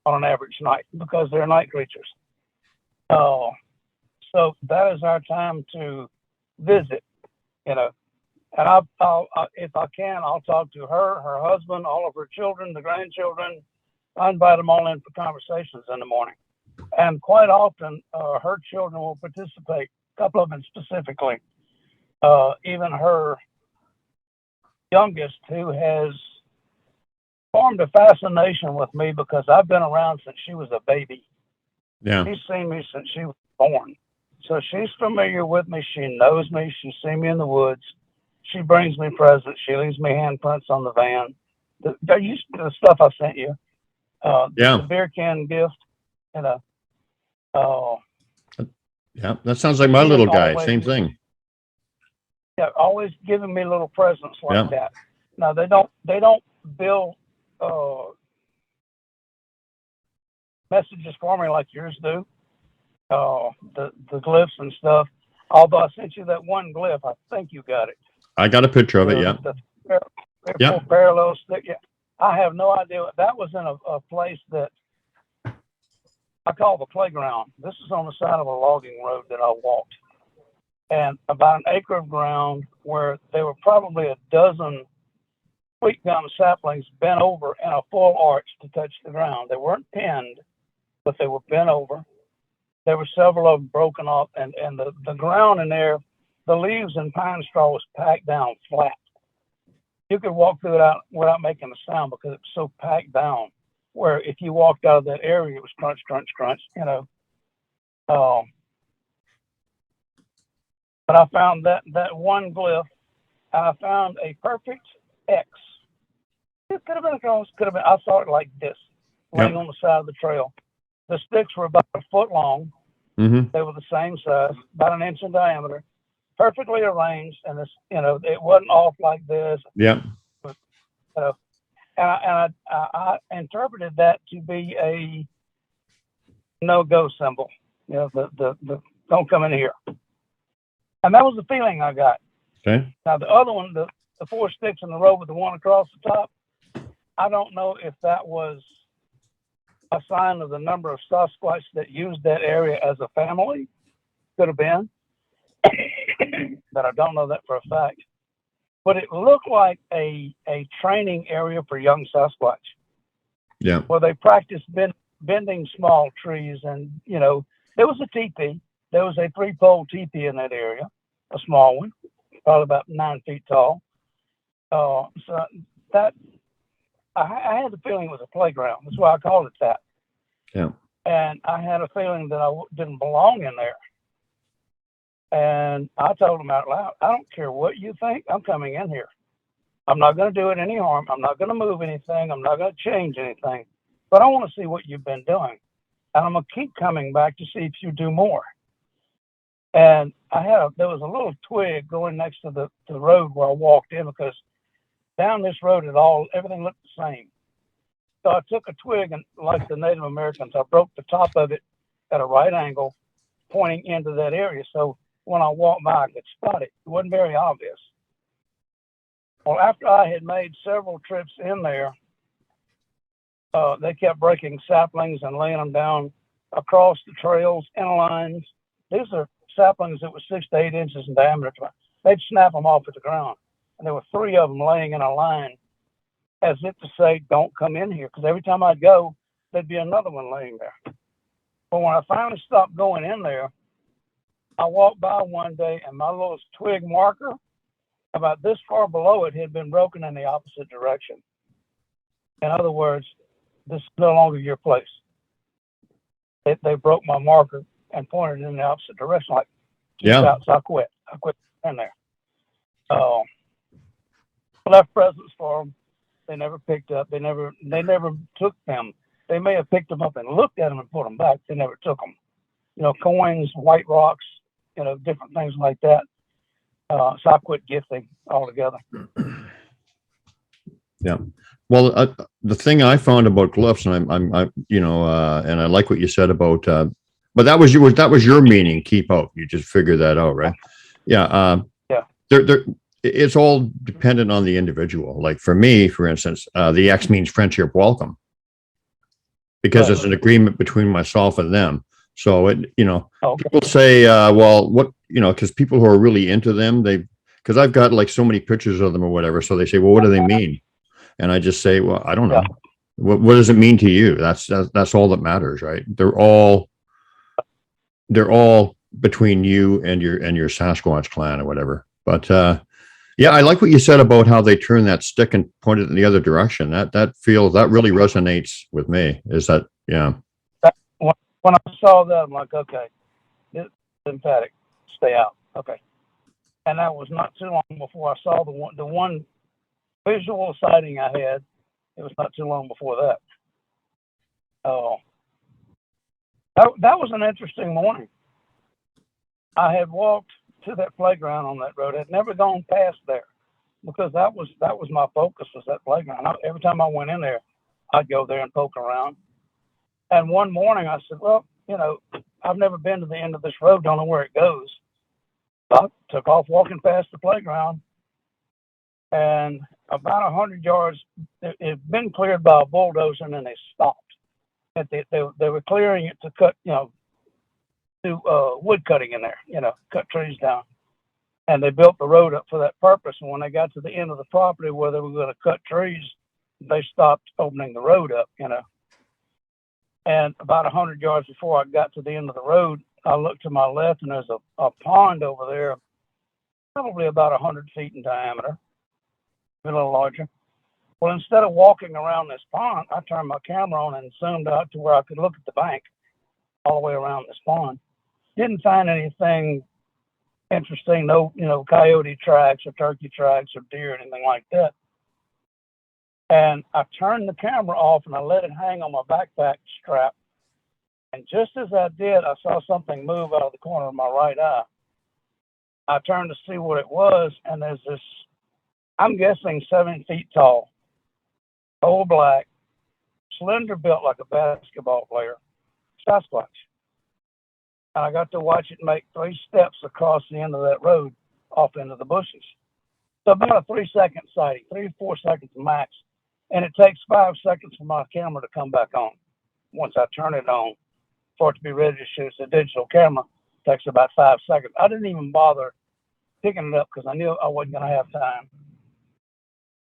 on an average night because they're night creatures. So that is our time to visit, and I'll if I can, I'll talk to her husband, all of her children, the grandchildren. I invite them all in for conversations in the morning. And quite often, her children will participate, a couple of them specifically. Even her youngest, who has formed a fascination with me because I've been around since she was a baby. Yeah. She's seen me since she was born. So she's familiar with me. She knows me. She's seen me in the woods. She brings me presents. She leaves me handprints on the van. The stuff I sent you. The beer can gift. Yeah, that sounds like my little guy. Same thing. Yeah, always giving me little presents like that. Now they don't build messages for me like yours do. The glyphs and stuff. Although I sent you that one glyph, I think you got it. I got a picture of it. Yeah. Parallel stick. Yeah. I have no idea. That was in a place that I call the playground. This is on the side of a logging road that I walked. And about an acre of ground where there were probably a dozen sweet gum saplings bent over in a full arch to touch the ground. They weren't pinned, but they were bent over. There were several of them broken off, and the ground in there, the leaves and pine straw was packed down flat. You could walk through it without making a sound because it was so packed down, where if you walked out of that area, it was crunch, crunch, crunch, But I found that one glyph, and I found a perfect X. It could have been a cross, could have been. I saw it like this, laying on the side of the trail. The sticks were about a foot long. Mm-hmm. They were the same size, about an inch in diameter, perfectly arranged, and this, it wasn't off like this. Yeah. And I interpreted that to be a no-go symbol. The don't come in here. And that was the feeling I got. Okay. Now, the other one, the 4 sticks in the row with the one across the top, I don't know if that was a sign of the number of Sasquatch that used that area as a family. Could have been. But I don't know that for a fact. But it looked like a training area for young Sasquatch. Yeah. Where they practiced bending small trees. And, you know, there was a teepee. There was a 3-pole teepee in that area, a small one, probably about 9 feet tall. So that, I had the feeling it was a playground. That's why I called it that. Yeah. And I had a feeling that I didn't belong in there. And I told them out loud, I don't care what you think, I'm coming in here. I'm not going to do it any harm. I'm not going to move anything. I'm not going to change anything. But I want to see what you've been doing. And I'm going to keep coming back to see if you do more. And there was a little twig going next to the road where I walked in, because down this road everything looked the same. So I took a twig, and like the Native Americans, I broke the top of it at a right angle, pointing into that area. So when I walked by, I could spot it. It wasn't very obvious. Well, after I had made several trips in there, they kept breaking saplings and laying them down across the trails in lines. These are saplings that were 6 to 8 inches in diameter. They'd snap them off at the ground. And there were 3 of them laying in a line, as if to say, don't come in here. Because every time I'd go, there'd be another one laying there. But when I finally stopped going in there, I walked by one day, and my little twig marker, about this far below it, had been broken in the opposite direction. In other words, this is no longer your place. They broke my marker and pointed in the opposite direction, like, Yeah. So I quit. I quit in there. Left presents for them. They never picked up. They never took them. They may have picked them up and looked at them and put them back. They never took them. You know, coins, white rocks, you know, different things like that. So I quit gifting altogether. Yeah. Well, the thing I found about glyphs, and I'm you know, and I like what you said about, but that was your meaning. Keep out. You just figured that out, right? Yeah. Yeah. It's all dependent on the individual. Like for me, for instance, the X means friendship welcome, because it's an agreement between myself and them. So it, you know, people say, well, what, you know, because people who are really into them, because I've got like so many pictures of them or whatever. So they say, well, what do they mean? And I just say, well, I don't know. Yeah. What does it mean to you? That's all that matters, right? They're all between you and your Sasquatch clan or whatever. But yeah, I like what you said about how they turn that stick and point it in the other direction. That really resonates with me. Is that, yeah. When I saw that, I'm like, okay, this is emphatic. Stay out. Okay. And that was not too long before I saw the one visual sighting I had. It was not too long before that. That was an interesting morning. I had walked to that playground on that road. I had never gone past there, because that was my focus, was that playground. Every time I went in there, I'd go there and poke around. And one morning I said, well, you know, I've never been to the end of this road, don't know where it goes. So I took off walking past the playground, and about 100 yards, it had been cleared by a bulldozer, and then they stopped. They were clearing it to cut, you know, do wood cutting in there, you know, cut trees down. And they built the road up for that purpose. And when they got to the end of the property where they were going to cut trees, they stopped opening the road up, you know. And about 100 yards before I got to the end of the road, I looked to my left, and there's a pond over there, probably about 100 feet in diameter, a little larger. Well, instead of walking around this pond, I turned my camera on and zoomed out to where I could look at the bank all the way around this pond. Didn't find anything interesting, no, you know, coyote tracks or turkey tracks or deer, anything like that. And I turned the camera off, and I let it hang on my backpack strap. And just as I did, I saw something move out of the corner of my right eye. I turned to see what it was, and there's this, I'm guessing 7 feet tall, all black, slender built like a basketball player, Sasquatch. and I got to watch it make 3 steps across the end of that road off into the bushes. So about a 3-second sighting, 3 or 4 seconds max. And it takes 5 seconds for my camera to come back on. Once I turn it on for it to be ready to shoot. It's a digital camera. It takes about 5 seconds. I didn't even bother picking it up because I knew I wasn't going to have time.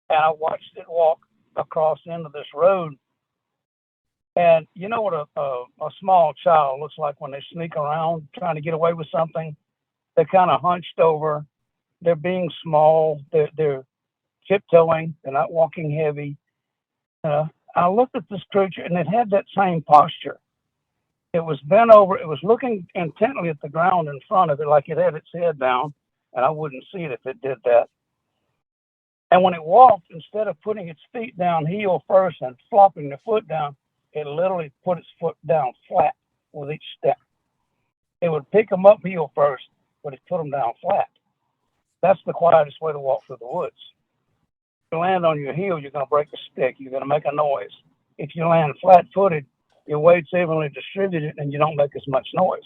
And I watched it walk across into this road. And you know what a small child looks like when they sneak around trying to get away with something? They're kind of hunched over. They're being small. They're tiptoeing. They're not walking heavy. I looked at this creature, and it had that same posture. It was bent over. It was looking intently at the ground in front of it, like it had its head down, and I wouldn't see it if it did that. And when it walked, instead of putting its feet down heel first and flopping the foot down, it literally put its foot down flat with each step. It would pick them up heel first, but it put them down flat. That's the quietest way to walk through the woods. If you land on your heel, you're going to break a stick. You're going to make a noise. If you land flat-footed, your weight's evenly distributed and you don't make as much noise.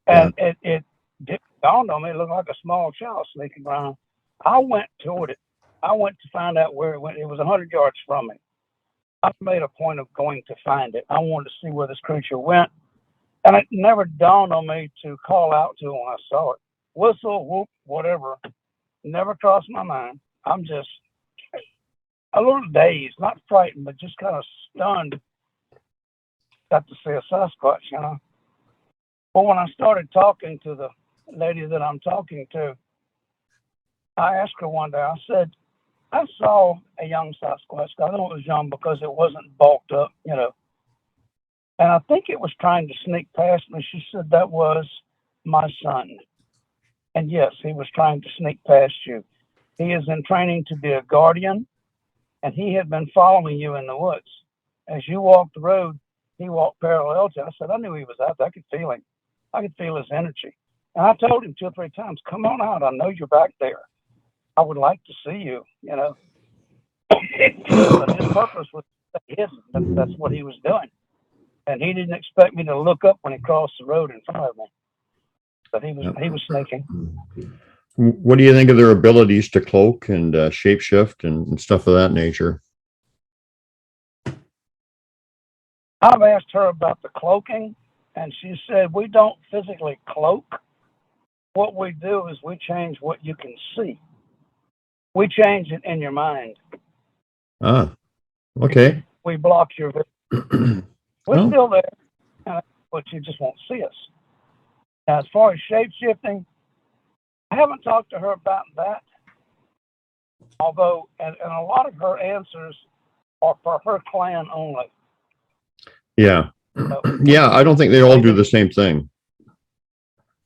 And it dawned on me, it looked like a small child sneaking around. I went toward it. I went to find out where it went. It was 100 yards from me. I made a point of going to find it. I wanted to see where this creature went. And it never dawned on me to call out to it when I saw it. Whistle, whoop, whatever. Never crossed my mind. I'm just a little dazed, not frightened, but just kind of stunned. Got to see a Sasquatch, you know. But when I started talking to the lady that I'm talking to, I asked her one day, I said, I saw a young Sasquatch. I know it was young because it wasn't bulked up, you know. And I think it was trying to sneak past me. She said that was my son. And yes, he was trying to sneak past you. He is in training to be a guardian, and he had been following you in the woods. As you walked the road, he walked parallel to you. I said, I knew he was out there. I could feel him. I could feel his energy. And I told him 2 or 3 times, come on out. I know you're back there. I would like to see you, you know. But his purpose was hidden. That's what he was doing. And he didn't expect me to look up when he crossed the road in front of me. But he was sneaking. What do you think of their abilities to cloak and shapeshift and stuff of that nature? I've asked her about the cloaking, and she said, we don't physically cloak. What we do is we change what you can see. We change it in your mind. Ah, okay. We block your vision. We're still there, but you just won't see us. Now, as far as shape-shifting, I haven't talked to her about that. Although, and a lot of her answers are for her clan only. Yeah. So, yeah, I don't think they all do the same thing.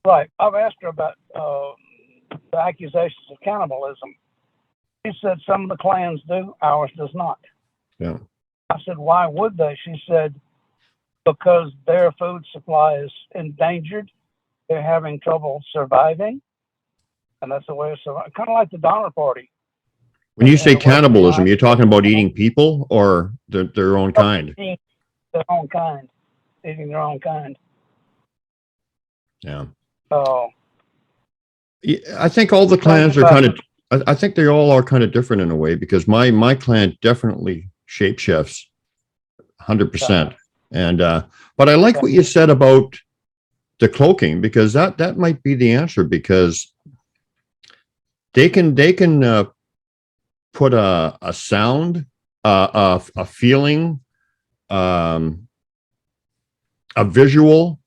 Right. I've asked her about the accusations of cannibalism. She said some of the clans do, ours does not. Yeah. I said, why would they? She said, because their food supply is endangered. They're having trouble surviving. And that's the way of surviving. Kind of like the Donner Party. When you say cannibalism, you're talking about eating people or their own kind? Eating their own kind. Eating their own kind. Yeah. Oh. I think all the clans are kind of, I think they all are kind of different in a way, because my clan definitely shapeshifts 100%. And, but I like what you said about the cloaking, because that might be the answer, because they can put a sound, a feeling, a visual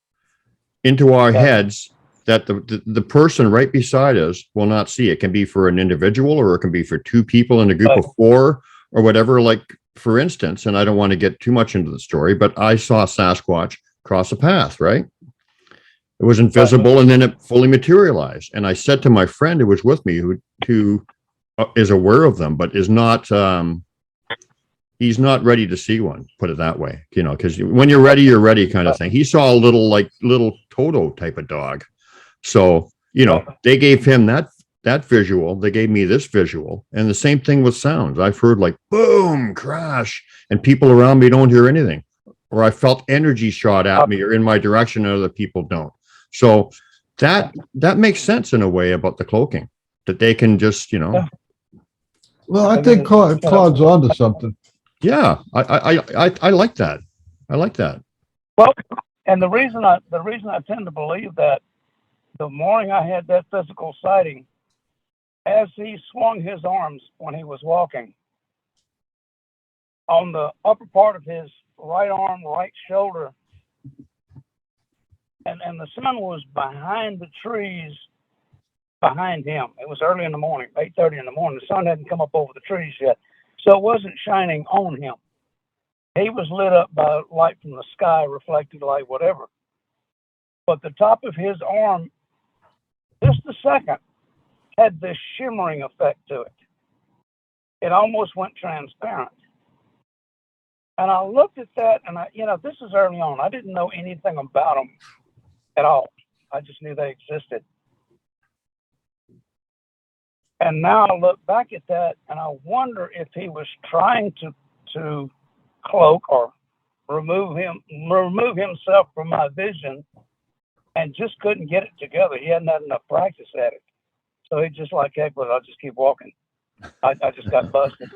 into our heads that the person right beside us will not see. It can be for an individual, or it can be for 2 people in a group of 4 or whatever. Like, for instance, and I don't want to get too much into the story, but I saw Sasquatch cross a path, right? It was invisible, and then it fully materialized. And I said to my friend who was with me, who is aware of them, but is not, he's not ready to see one, put it that way, you know, because when you're ready kind of thing. He saw a little Toto type of dog. So, you know, they gave him that visual. They gave me this visual, and the same thing with sounds. I've heard like boom, crash, and people around me don't hear anything. or I felt energy shot at me or in my direction and other people don't. So that makes sense in a way about the cloaking, that they can just, Well, I think Claude's onto something. yeah, I like that. I like that. Well, and the reason I tend to believe that, the morning I had that physical sighting, as he swung his arms when he was walking, on the upper part of his right arm, right shoulder, and the sun was behind the trees behind him. It was early in the morning, 8:30 in the morning. The sun hadn't come up over the trees yet, so it wasn't shining on him. He was lit up by light from the sky, reflected light, whatever. But the top of his arm, just a second, had this shimmering effect to it. It almost went transparent. And I looked at that, and this is early on. I didn't know anything about them at all. I just knew they existed. And now I look back at that, and I wonder if he was trying to cloak or remove himself from my vision, and just couldn't get it together. He hadn't had enough practice at it, so he just like, heck, but I'll just keep walking. I just got busted,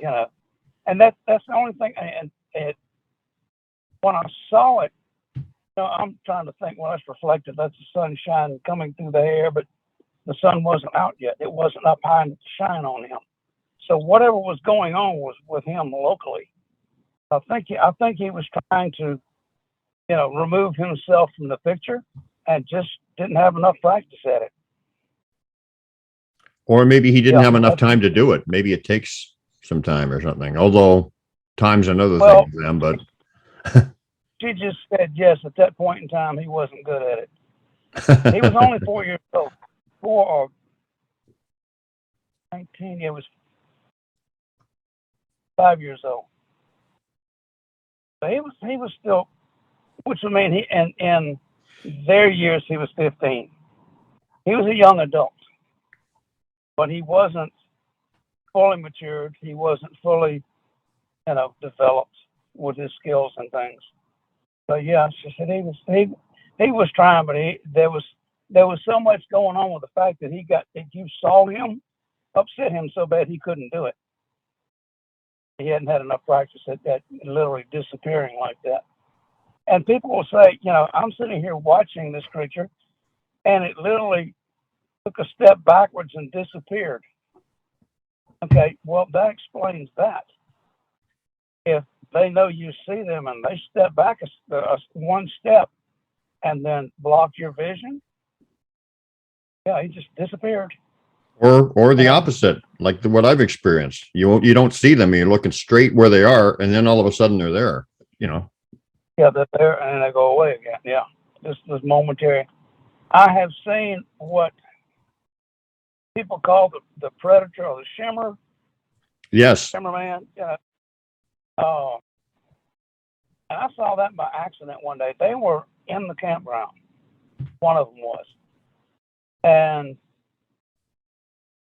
and that's the only thing. And when I saw it, I'm trying to think, well, that's reflected. That's the sunshine coming through the air, but the sun wasn't out yet. It wasn't up high enough to shine on him. So whatever was going on was with him locally. I think he was trying to, remove himself from the picture, and just didn't have enough practice at it. Or maybe he didn't have enough time to do it. Maybe it takes some time or something. Although time's another thing for them, but she just said yes. At that point in time, he wasn't good at it. He was only 4 years old. 4 or 19. It was 5 years old. So he was still, which would mean in their years he was 15. He was a young adult, but he wasn't fully matured. He wasn't fully, developed with his skills and things. So yeah, she said he was trying, but there was so much going on with the fact that if you saw him, upset him so bad he couldn't do it. He hadn't had enough practice at that, literally disappearing like that. And people will say, I'm sitting here watching this creature, and it literally took a step backwards and disappeared. Okay, well, that explains that. If they know you see them and they step back one step and then block your vision, yeah, he just disappeared. Or the opposite, like what I've experienced. You don't see them, you're looking straight where they are, and then all of a sudden they're there, Yeah, they're there and they go away again. Yeah, this is momentary. I have seen what people call the predator or the shimmer. Yes. Shimmer man. Yeah. And I saw that by accident one day. They were in the campground. One of them was. And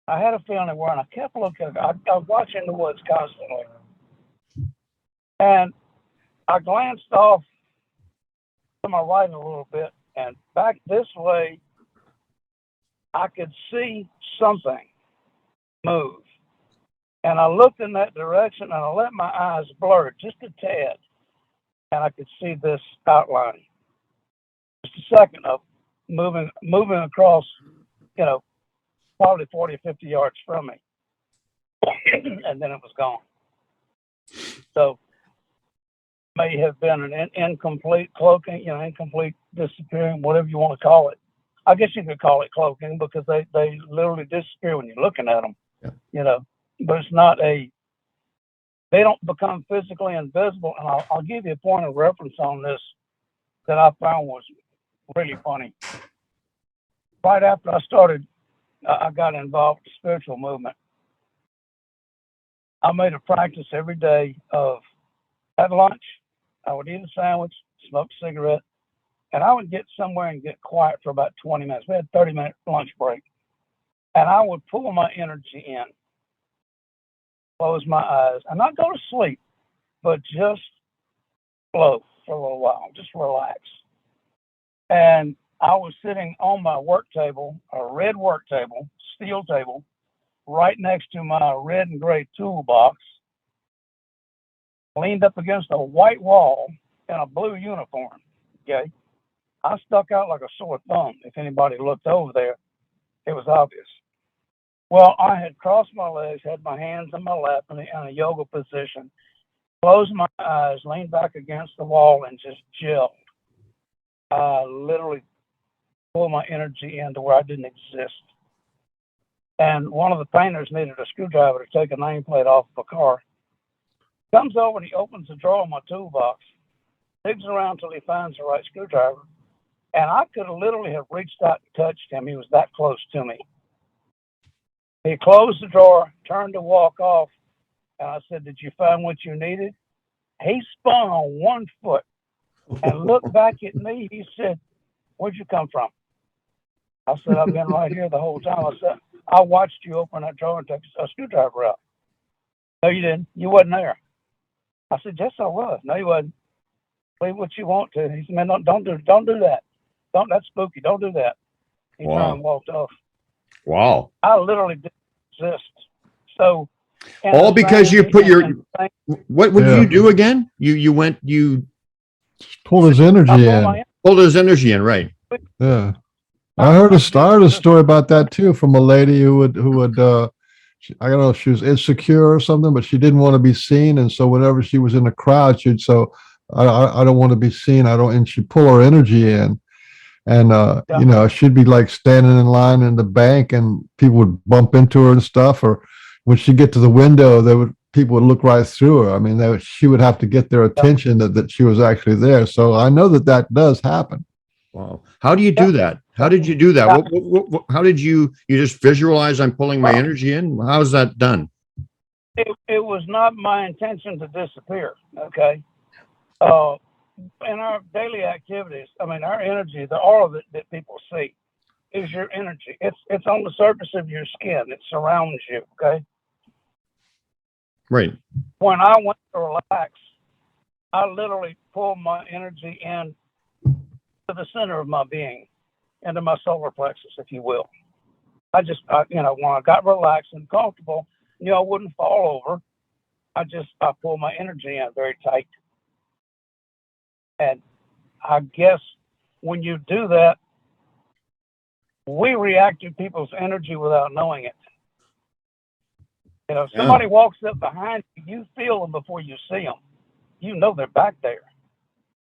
I had a feeling they were, and I kept looking. I was watching the woods constantly. And I glanced off to my right a little bit, and back this way, I could see something move. And I looked in that direction, and I let my eyes blur just a tad, and I could see this outline. Just a second of moving across, probably 40 or 50 yards from me. And then it was gone. So may have been an incomplete cloaking, incomplete disappearing, whatever you want to call it. I guess you could call it cloaking because they literally disappear when you're looking at them, but it's not they don't become physically invisible. And I'll give you a point of reference on this that I found was really funny. Right after I got involved with the spiritual movement, I made a practice every day of, at lunch, I would eat a sandwich, smoke a cigarette, and I would get somewhere and get quiet for about 20 minutes. We had a 30-minute lunch break. And I would pull my energy in, close my eyes, and not go to sleep, but just flow for a little while, just relax. And I was sitting on my work table, a red work table, steel table, right next to my red and gray toolbox, leaned up against a white wall in a blue uniform. Okay. I stuck out like a sore thumb. If anybody looked over there, it was obvious. Well, I had crossed my legs, had my hands in my lap in a yoga position, closed my eyes, leaned back against the wall, and just gelled. I literally pulled my energy into where I didn't exist. And one of the painters needed a screwdriver to take a nameplate off of a car. Comes over and he opens the drawer of my toolbox, digs around till he finds the right screwdriver. And I could have literally have reached out and touched him. He was that close to me. He closed the drawer, turned to walk off, and I said, "Did you find what you needed?" He spun on one foot and looked back at me. He said, "Where'd you come from?" I said, "I've been right here the whole time." I said, "I watched you open that drawer and take a screwdriver out." "No, you didn't. You wasn't there." I said, "Yes, I was." "No, you wasn't." "Believe what you want to." He said, "Man, don't do that. That's spooky. Don't do that." He turned and walked off. Wow. I literally didn't exist. So all because you put your what would you do again? You pulled his energy in. Pulled his energy in, right? Yeah. I heard a story about that too from a lady who would I don't know if she was insecure or something, but she didn't want to be seen, and so whenever she was in a crowd, she'd I don't want to be seen. And she'd pull her energy in. And, you know, she'd be like standing in line in the bank and people would bump into her and stuff. Or when she'd get to the window, people would look right through her. I mean, she would have to get their attention that she was actually there. So I know that does happen. Wow. How do you do that? How did you do that? How did you just visualize I'm pulling my energy in? How's that done? It was not my intention to disappear. Okay. In our daily activities, I mean, our energy, the aura that people see is your energy. It's on the surface of your skin. It surrounds you, okay? Right. When I went to relax, I literally pulled my energy in to the center of my being, into my solar plexus, if you will. When I got relaxed and comfortable, I wouldn't fall over. I pulled my energy in very tight. And I guess when you do that, we react to people's energy without knowing it. If somebody walks up behind you, you feel them before you see them. You know they're back there.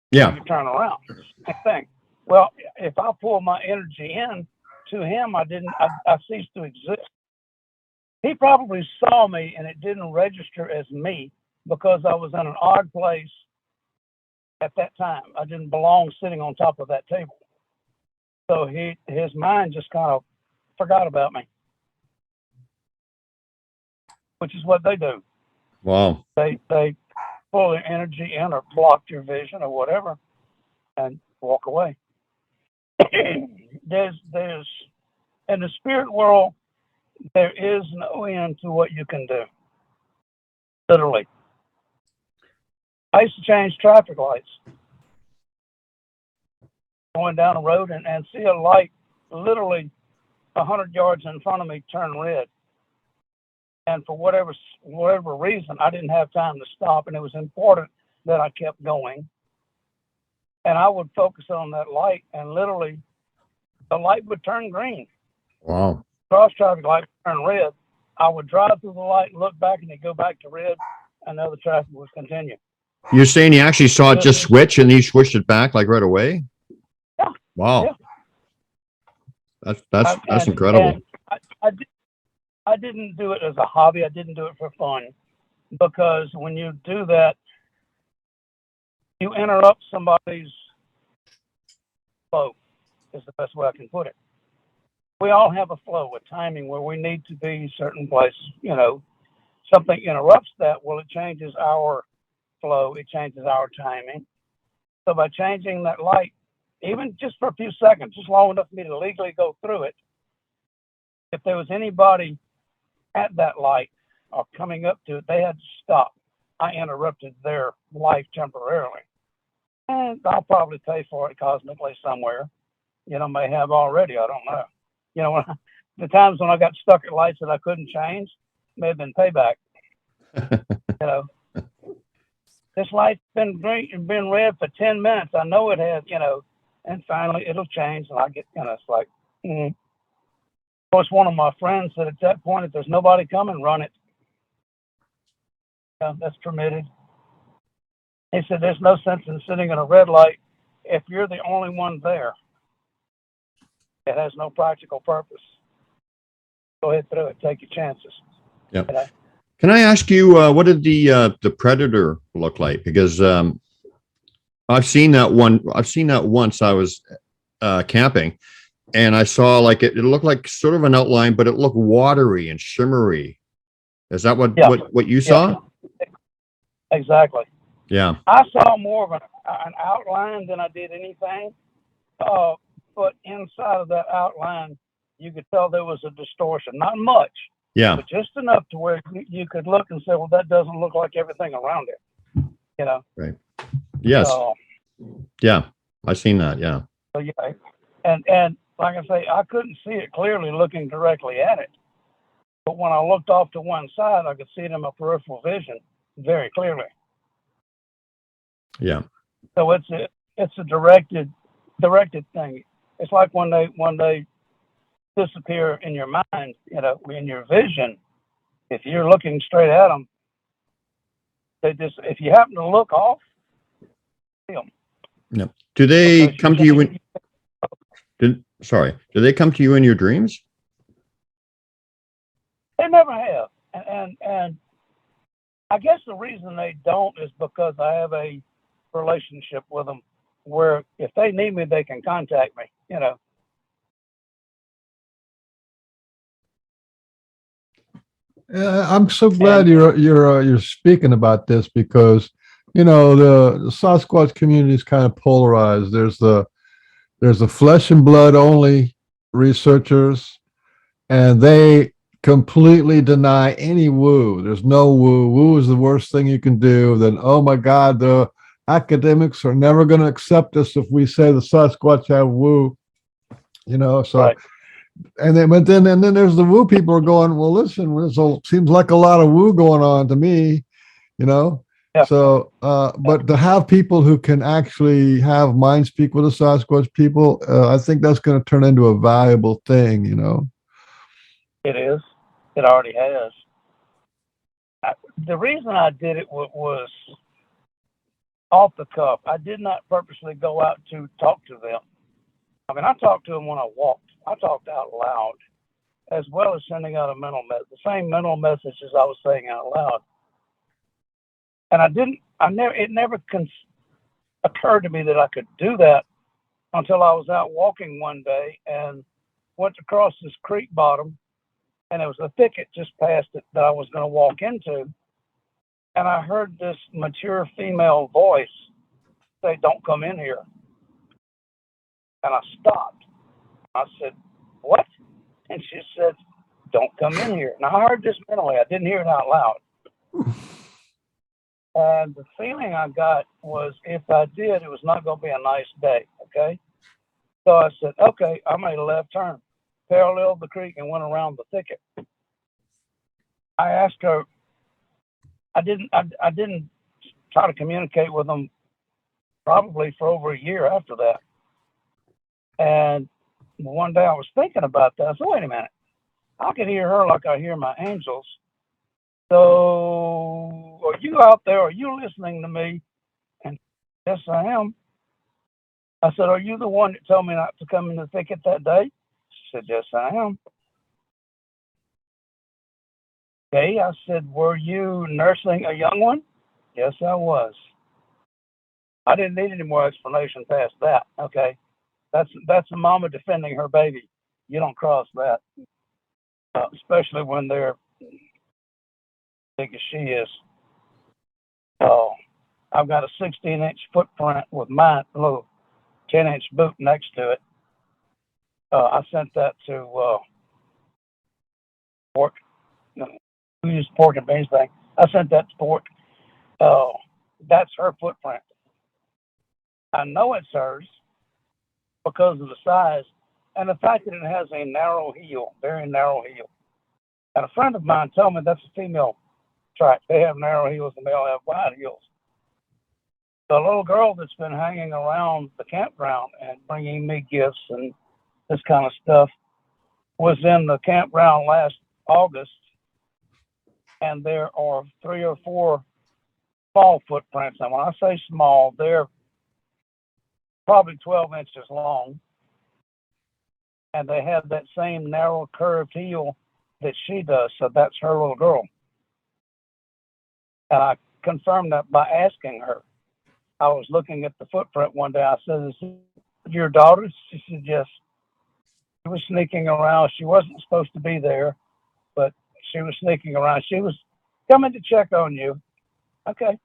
Yeah. You turn around. Same thing. Well, if I pull my energy in to him, I ceased to exist. He probably saw me and it didn't register as me because I was in an odd place at that time. I didn't belong sitting on top of that table. So his mind just kind of forgot about me, which is what they do. Wow. They pull their energy in or block your vision or whatever and walk away. There's in the spirit world, there is no end to what you can do. Literally. I used to change traffic lights. Going down a road and see a light literally 100 yards in front of me turn red. And for whatever reason, I didn't have time to stop, and it was important that I kept going. And I would focus on that light, and literally the light would turn green. Wow. Cross traffic light would turn red. I would drive through the light, look back, and it'd go back to red, and the other traffic would continue. You're saying you actually saw it just switch and he switched it back like right away? Yeah. Wow. Yeah. That's incredible. I didn't do it as a hobby. I didn't do it for fun, because when you do that, you interrupt somebody's flow, is the best way I can put it. We all have a flow, a timing where we need to be certain places. Something interrupts that. Well, it changes our flow. It changes our timing. So by changing that light, even just for a few seconds, just long enough for me to legally go through it, if there was anybody at that light or coming up to it, they had to stop. I interrupted their life temporarily. and I'll probably pay for it cosmically somewhere. May have already. I don't know. The times when I got stuck at lights that I couldn't change may have been payback. This light's been red for 10 minutes. I know it has, and finally it'll change, and I get, it's like, Of course, one of my friends said at that point, if there's nobody coming, run it. That's permitted. He said, there's no sense in sitting in a red light if you're the only one there. It has no practical purpose. Go ahead through it. Take your chances. Yeah. Can I ask you, what did the Predator look like? Because I've seen that one. I've seen that once. I was camping, and I saw like it looked like sort of an outline, but it looked watery and shimmery. Is that what you saw? Exactly. Yeah. I saw more of an outline than I did anything. But inside of that outline, you could tell there was a distortion. Not much. Yeah. But just enough to where you could look and say, well, that doesn't look like everything around it. Right. Yes. So, yeah. I've seen that. Yeah. So yeah. And like I say, I couldn't see it clearly looking directly at it. But when I looked off to one side, I could see it in my peripheral vision very clearly. Yeah. So it's a directed thing. It's like when they disappear in your mind, in your vision. If you're looking straight at them, if you happen to look off, see them. No. Do they come to you when? Do they come to you in your dreams? They never have, and I guess the reason they don't is because I have a relationship with them, where if they need me, they can contact me. I'm so glad you're speaking about this, because the Sasquatch community is kind of polarized. There's the flesh and blood only researchers, and they completely deny any woo. There's no woo. Woo is the worst thing you can do. Then, oh my God, the academics are never going to accept us if we say the Sasquatch have woo. So. Right. And then there's the woo people are going, well, listen, it seems like a lot of woo going on to me, Yeah. So, but to have people who can actually have mind speak with the Sasquatch people, I think that's going to turn into a valuable thing, It is. It already has. The reason I did it was off the cuff. I did not purposely go out to talk to them. I mean, I talked to them when I walked. I talked out loud, as well as sending out the same mental messages I was saying out loud. And it never occurred to me that I could do that until I was out walking one day and went across this creek bottom, and there was a thicket just past it that I was going to walk into. And I heard this mature female voice say, "Don't come in here." And I stopped. I said, "What?" And she said, "Don't come in here." Now, I heard this mentally. I didn't hear it out loud. And the feeling I got was if I did, it was not going to be a nice day, okay? So I said, okay, I made a left turn, paralleled the creek, and went around the thicket. I asked her, I didn't try to communicate with them probably for over a year after that. And one day I was thinking about that. I said, wait a minute. I can hear her like I hear my angels. So are you out there? Are you listening to me? And yes, I am. I said, are you the one that told me not to come in the thicket that day? She said, yes, I am. Okay. I said, were you nursing a young one? Yes, I was. I didn't need any more explanation past that. Okay. That's a mama defending her baby. You don't cross that, especially when they're big as she is. So I've got a 16-inch footprint with my little 10-inch boot next to it. I sent that to Pork. We use Pork and Beans thing. I sent that to Pork. That's her footprint. I know it's hers because of the size and the fact that it has a narrow heel, very narrow heel. And a friend of mine told me that's a female trait. They have narrow heels and male have wide heels. The little girl that's been hanging around the campground and bringing me gifts and this kind of stuff was in the campground last August, and there are 3 or 4 small footprints. And when I say small, they're probably 12 inches long, and they have that same narrow curved heel that she does. So that's her little girl. And I confirmed that by asking her. I was looking at the footprint one day. I said, "Is it your daughter?" She said, "Yes." She was sneaking around. She wasn't supposed to be there, but she was sneaking around. She was coming to check on you. Okay.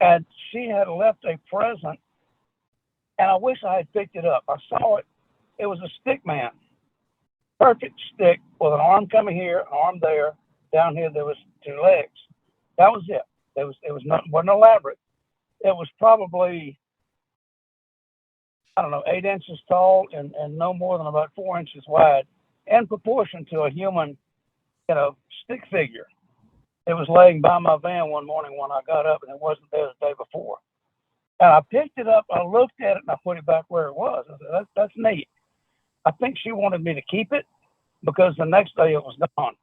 And she had left a present, and I wish I had picked it up. I saw it. It was a stick man. Perfect stick with an arm coming here, an arm there. Down here, there was 2 legs. That was it. Wasn't elaborate. It was probably, I don't know, 8 inches tall and no more than about 4 inches wide, in proportion to a human, stick figure. It was laying by my van one morning when I got up, and it wasn't there the day before. And I picked it up, I looked at it, and I put it back where it was. I said, that's neat. I think she wanted me to keep it because the next day it was gone.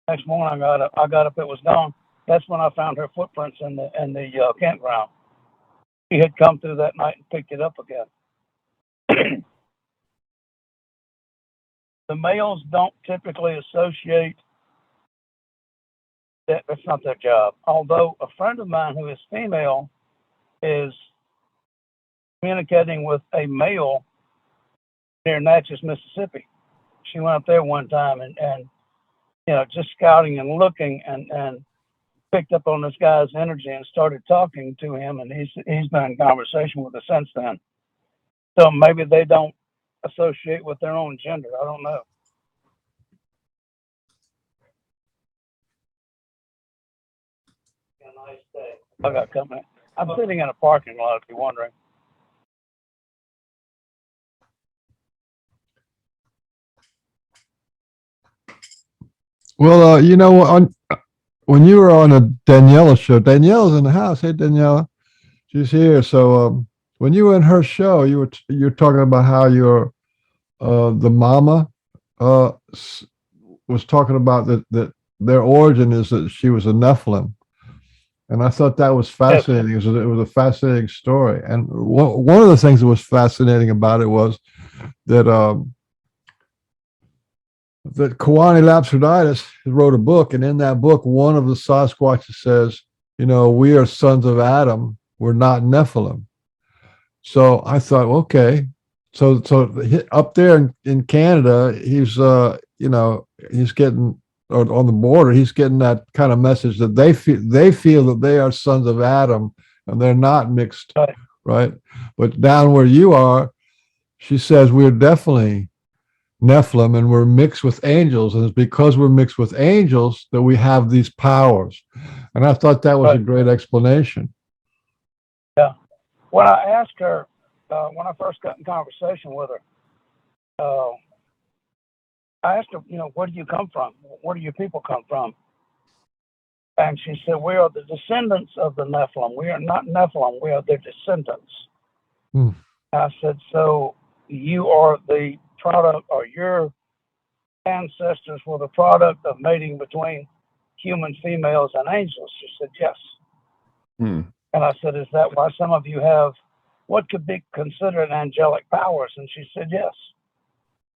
Next morning I got up, it was gone. That's when I found her footprints in the campground. She had come through that night and picked it up again. The males don't typically associate that. That's not their job. Although a friend of mine who is female is communicating with a male near Natchez, Mississippi. She went up there one time and just scouting and looking and picked up on this guy's energy and started talking to him, and he's been in conversation with her since then. So maybe they don't associate with their own gender. I don't know. A nice day. I got company. I'm sitting in a parking lot, if you're wondering. Well, when you were on a Daniela show, Daniela's in the house. Hey, Daniela, she's here. So when you were in her show, you're talking about how your the mama was talking about that their origin is that she was a Nephilim, and I thought that was fascinating. It was a fascinating story, and one of the things that was fascinating about it was that that Kawani Lapseritis wrote a book, and in that book, one of the Sasquatches says, we are sons of Adam, we're not Nephilim. So I thought, okay, so up there in Canada, he's he's getting, or on the border, he's getting that kind of message that they feel that they are sons of Adam and they're not mixed, right? But down where you are, she says we're definitely Nephilim and we're mixed with angels, and it's because we're mixed with angels that we have these powers. And I thought that was a great explanation. Yeah. When I asked her, when I first got in conversation with her, I asked her, where do you come from? Where do your people come from? And she said, we are the descendants of the Nephilim. We are not Nephilim. We are their descendants. And I said, so you are the product, or your ancestors were the product of mating between human females and angels? She said, yes. And I said, is that why some of you have what could be considered angelic powers? And she said, yes.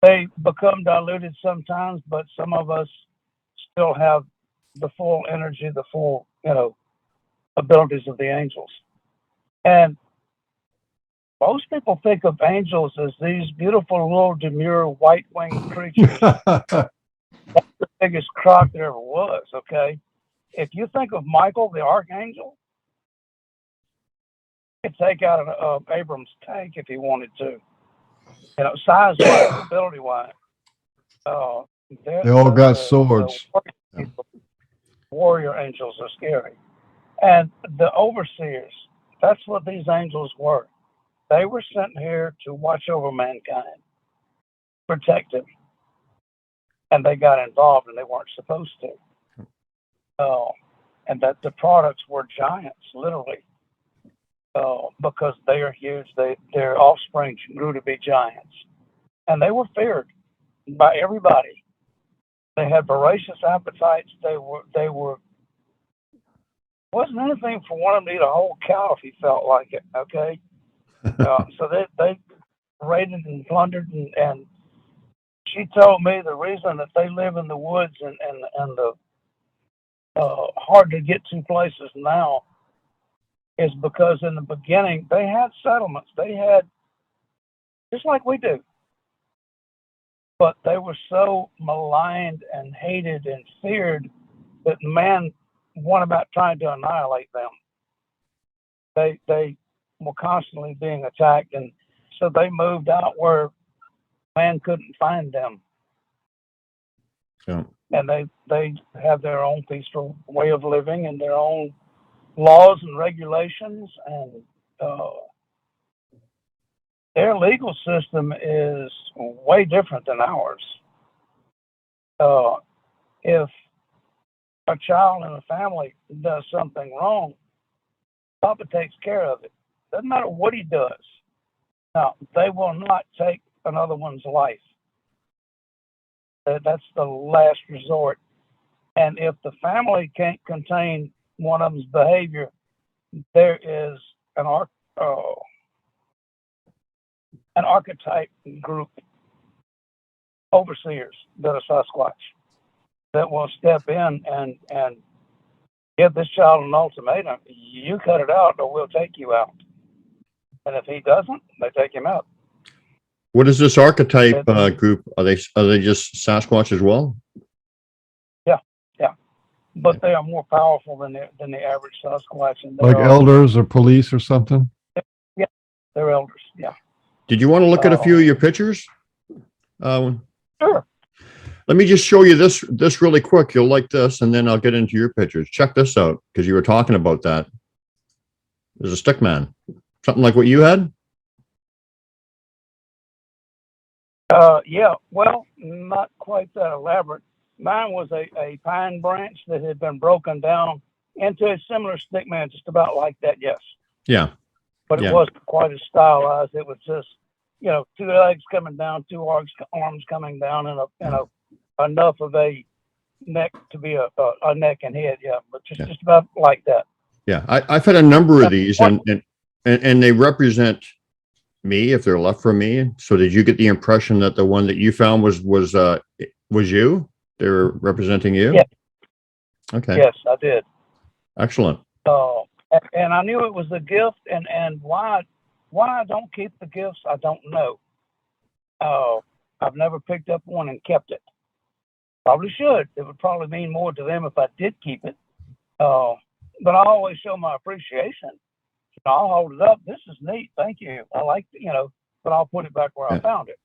They become diluted sometimes, but some of us still have the full energy, the full, abilities of the angels. And most people think of angels as these beautiful little demure white-winged creatures. That's the biggest crock there ever was, okay? If you think of Michael, the archangel, he could take out an Abrams tank if he wanted to. Size-wise, ability-wise. They all got swords. Warrior angels are scary. And the overseers, that's what these angels were. They were sent here to watch over mankind, protect him. And they got involved and they weren't supposed to. And that the products were giants, literally, because they are huge. Their offspring grew to be giants. And they were feared by everybody. They had voracious appetites. They wasn't anything for one of them to eat a whole cow if he felt like it. Okay, so they raided and plundered, and she told me the reason that they live in the woods and the hard to get to places now is because in the beginning they had settlements. They had just like we do. But they were so maligned and hated and feared that man went about trying to annihilate them. They were constantly being attacked, and so they moved out where man couldn't find them. Yeah. And they have their own peaceful way of living and their own laws and regulations, and their legal system is way different than ours. If a child in a family does something wrong, Papa takes care of it. Doesn't matter what he does. Now, they will not take another one's life. That's the last resort. And if the family can't contain one of them's behavior, there is an archetype group, overseers that are Sasquatch, that will step in and give this child an ultimatum. You cut it out or we'll take you out. And if he doesn't, they take him out. What is this archetype group? Are they just Sasquatch as well? Yeah. But they are more powerful than the average Sasquatch. And Like elders or police or something? Yeah, they're elders, yeah. Did you want to look at a few of your pictures? Sure. Let me just show you this really quick. You'll like this, and then I'll get into your pictures. Check this out, because you were talking about that. There's a stick man. Something like what you had? Yeah, well, not quite that elaborate. Mine was a pine branch that had been broken down into a similar stick man, just about like that, yes. Yeah. But it wasn't quite as stylized. It was just, two legs coming down, two arms coming down, and enough of a neck to be a neck and head, yeah. But just about like that. Yeah, I've had a number of these, and they represent me if they're left from me. So did you get the impression that the one that you found was you? They were representing you? Yeah. Okay. Yes, I did. Excellent. And I knew it was a gift, and why I don't keep the gifts, I don't know. I've never picked up one and kept it. Probably should. It would probably mean more to them if I did keep it. But I always show my appreciation. I'll hold it up. This is neat. Thank you. I like it, but I'll put it back where I found it.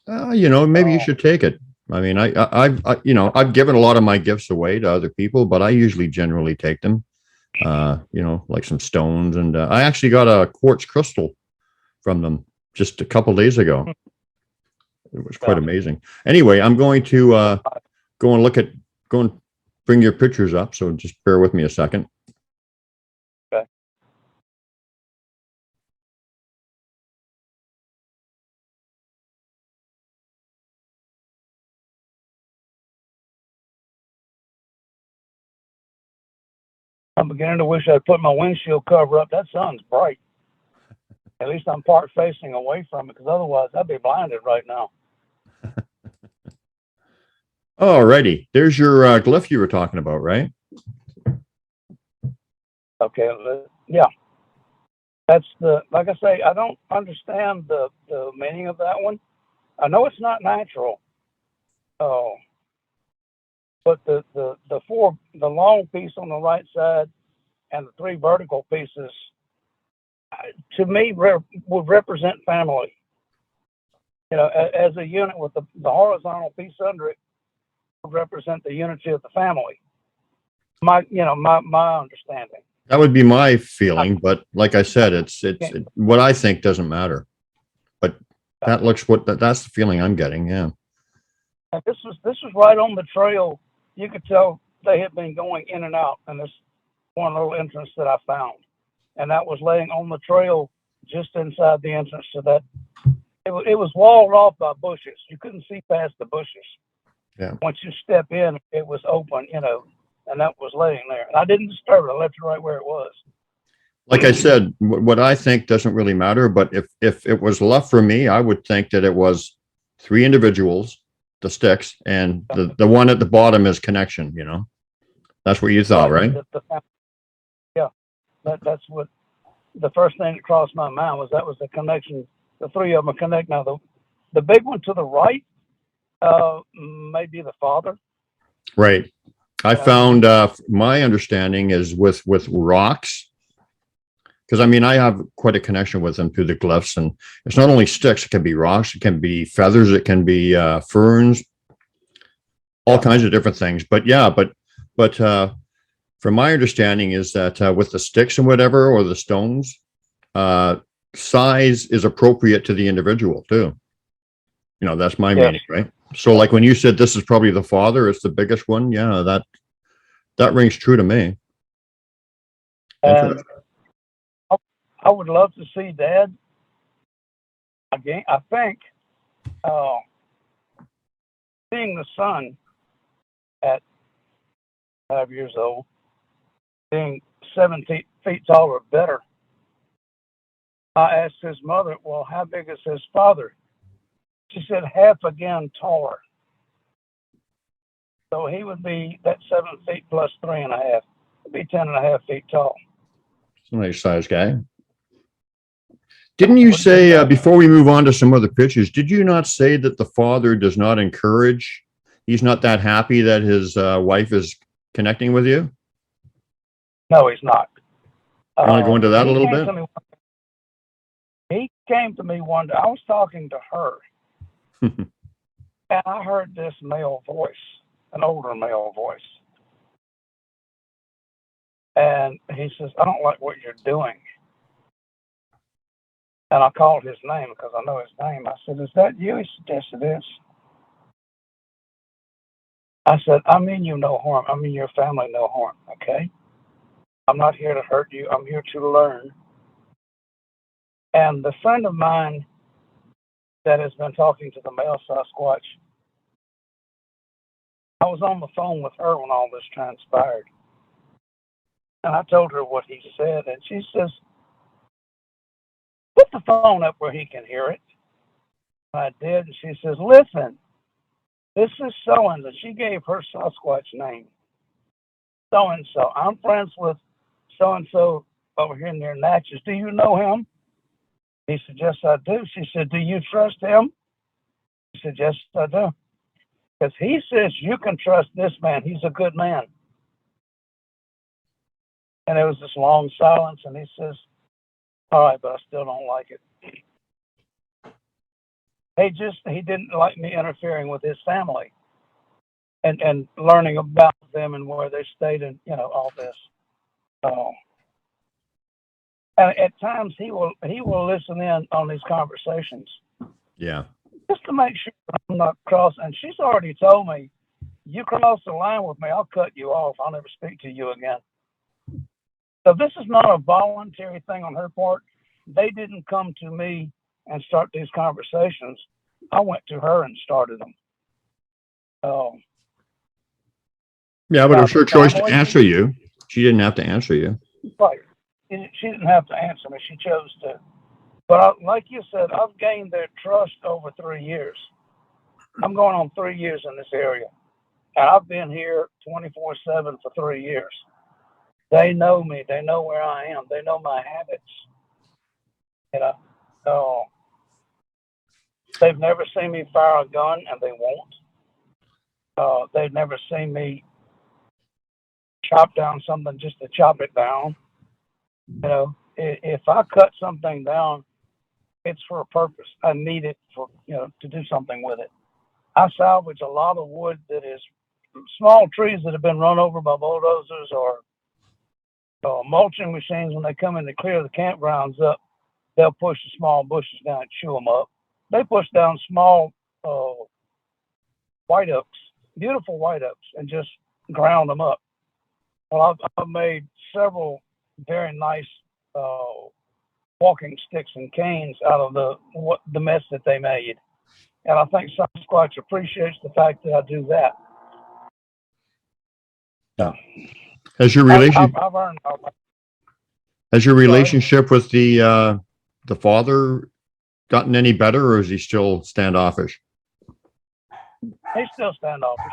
Maybe you should take it. I mean, I've given a lot of my gifts away to other people, but I usually generally take them. Like some stones, and I actually got a quartz crystal from them just a couple days ago. It was quite amazing. Anyway, I'm going to go and bring your pictures up. So just bear with me a second. Okay. I'm beginning to wish I'd put my windshield cover up. That sun's bright. At least I'm parked facing away from it, because otherwise I'd be blinded right now. Alrighty, there's your glyph you were talking about, right? Okay, yeah. That's like I say, I don't understand the meaning of that one. I know it's not natural. But the long piece on the right side and the three vertical pieces, to me, would represent family. As a unit, with the horizontal piece under it would represent the unity of the family. My understanding. That would be my feeling, but like I said, what I think doesn't matter. But that's the feeling I'm getting. Yeah. And this was right on the trail. You could tell they had been going in and out, and this one little entrance that I found, and that was laying on the trail just inside the entrance to that. It was walled off by bushes. You couldn't see past the bushes. Yeah. Once you step in, it was open, and that was laying there. And I didn't disturb it. I left it right where it was. Like I said, what I think doesn't really matter. But if it was left for me, I would think that it was three individuals, the sticks, and the one at the bottom is connection. That's what you thought, right? Yeah, that's what the first thing that crossed my mind was. That was the connection. The three of them connect. Now the big one to the right, maybe the father. Right. I found my understanding is with rocks, because I have quite a connection with them through the glyphs, and it's not only sticks. It can be rocks, it can be feathers, it can be ferns, all kinds of different things. But from my understanding is that with the sticks and whatever, or the stones, size is appropriate to the individual too. That's my meaning, right? So like when you said this is probably the father, it's the biggest one. Yeah, that rings true to me. And I would love to see Dad again. I think seeing the son at 5 years old, being 17 feet tall or better, I asked his mother, well, how big is his father? She said half again taller. So he would be that 7 feet plus 3.5. Would be 10.5 feet tall. It's a nice size guy. Didn't you say, before we move on to some other pictures, did you not say that the father does not encourage, he's not that happy that his wife is connecting with you? No, he's not. You want to go into that a little bit? He came to me one day. I was talking to her, and I heard this male voice, an older male voice. And he says, I don't like what you're doing. And I called his name because I know his name. I said, is that you? He said, yes, it is. I said, I mean you no harm. I mean your family no harm, okay? I'm not here to hurt you. I'm here to learn. And the friend of mine that has been talking to the male Sasquatch, I was on the phone with her when all this transpired. And I told her what he said, and she says, put the phone up where he can hear it. I did, and she says, listen, this is so-and-so. She gave her Sasquatch name. So-and-so. I'm friends with so-and-so over here near Natchez. Do you know him? He said, yes, I do. She said, do you trust him? He said, yes, I do. Because he says you can trust this man. He's a good man. And there was this long silence, and he says, all right, but I still don't like it. He didn't like me interfering with his family and learning about them and where they stayed and, all this. And at times he will listen in on these conversations. Yeah. Just to make sure I'm not crossing. And she's already told me, you cross the line with me, I'll cut you off. I'll never speak to you again. So this is not a voluntary thing on her part. They didn't come to me and start these conversations. I went to her and started them. Yeah, but it was her choice to answer you. She didn't have to answer you. Right. She didn't have to answer me. She chose to. But like you said, I've gained their trust over 3 years. I'm going on 3 years in this area. And I've been here 24/7 for 3 years. They know me. They know where I am. They know my habits. They've never seen me fire a gun, and they won't. They've never seen me chop down something just to chop it down. If I cut something down, it's for a purpose. I need it for, to do something with it. I salvage a lot of wood that is small trees that have been run over by bulldozers or mulching machines, when they come in to clear the campgrounds up, they'll push the small bushes down and chew them up. They push down small white oaks, beautiful white oaks, and just ground them up. Well, I've made several very nice walking sticks and canes out of the mess that they made. And I think Sasquatch appreciates the fact that I do that. Yeah. Has your relation I've earned my way. has your relationship with the father gotten any better, or is he still standoffish? He's still standoffish.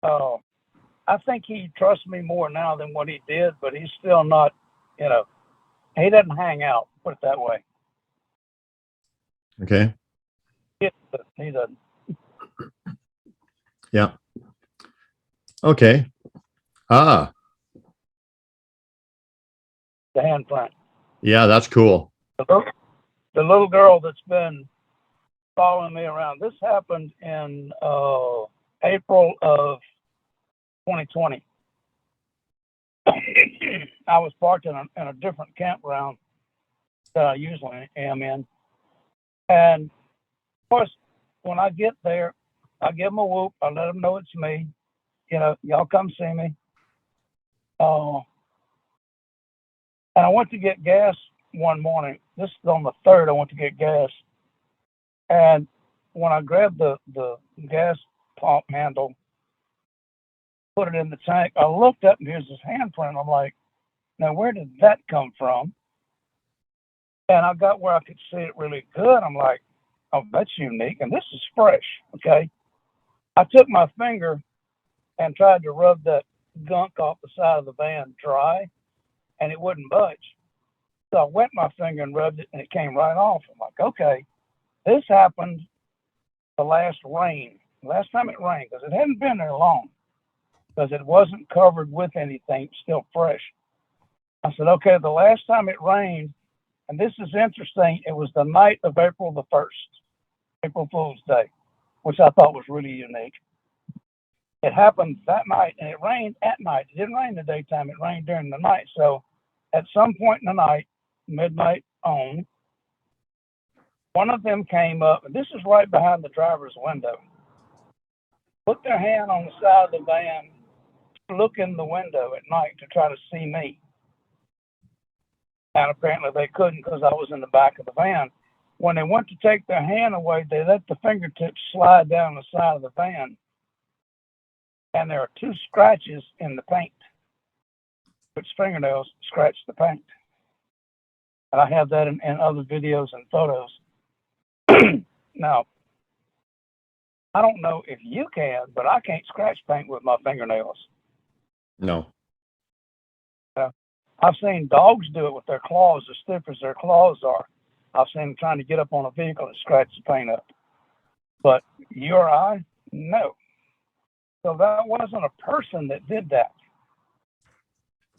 I think he trusts me more now than what he did, but he's still not, he doesn't hang out, put it that way. Okay. He doesn't. Yeah. Okay. Ah, The handprint. yeah, that's cool. The little girl that's been following me around. This happened in April of 2020. I was parked in a different campground that I usually am in. And of course, when I get there, I give them a whoop. I let them know it's me. Y'all come see me. And I went to get gas one morning. This is on the 3rd. I went to get gas. And when I grabbed the gas pump handle, put it in the tank, I looked up and here's this handprint. I'm like, now where did that come from? And I got where I could see it really good. I'm like, oh, that's unique. And this is fresh. Okay. I took my finger and tried to rub that gunk off the side of the van dry, and it wouldn't budge. So I wet my finger and rubbed it, and it came right off. I'm like, okay, this happened the last time it rained, because it hadn't been there long, because it wasn't covered with anything, still fresh. I said, okay, the last time it rained, and this is interesting, it was the night of April the 1st, April Fool's Day, which I thought was really unique. It happened that night, and it rained at night. It didn't rain in the daytime. It rained during the night. So at some point in the night, midnight on, one of them came up, and this is right behind the driver's window, put their hand on the side of the van, look in the window at night to try to see me. And apparently they couldn't because I was in the back of the van. When they went to take their hand away, they let the fingertips slide down the side of the van. And there are 2 scratches in the paint, which fingernails scratched the paint. And I have that in other videos and photos. Now, I don't know if you can, but I can't scratch paint with my fingernails. No. I've seen dogs do it with their claws, as stiff as their claws are. I've seen them trying to get up on a vehicle and scratch the paint up. But you or I, no. So that wasn't a person that did that.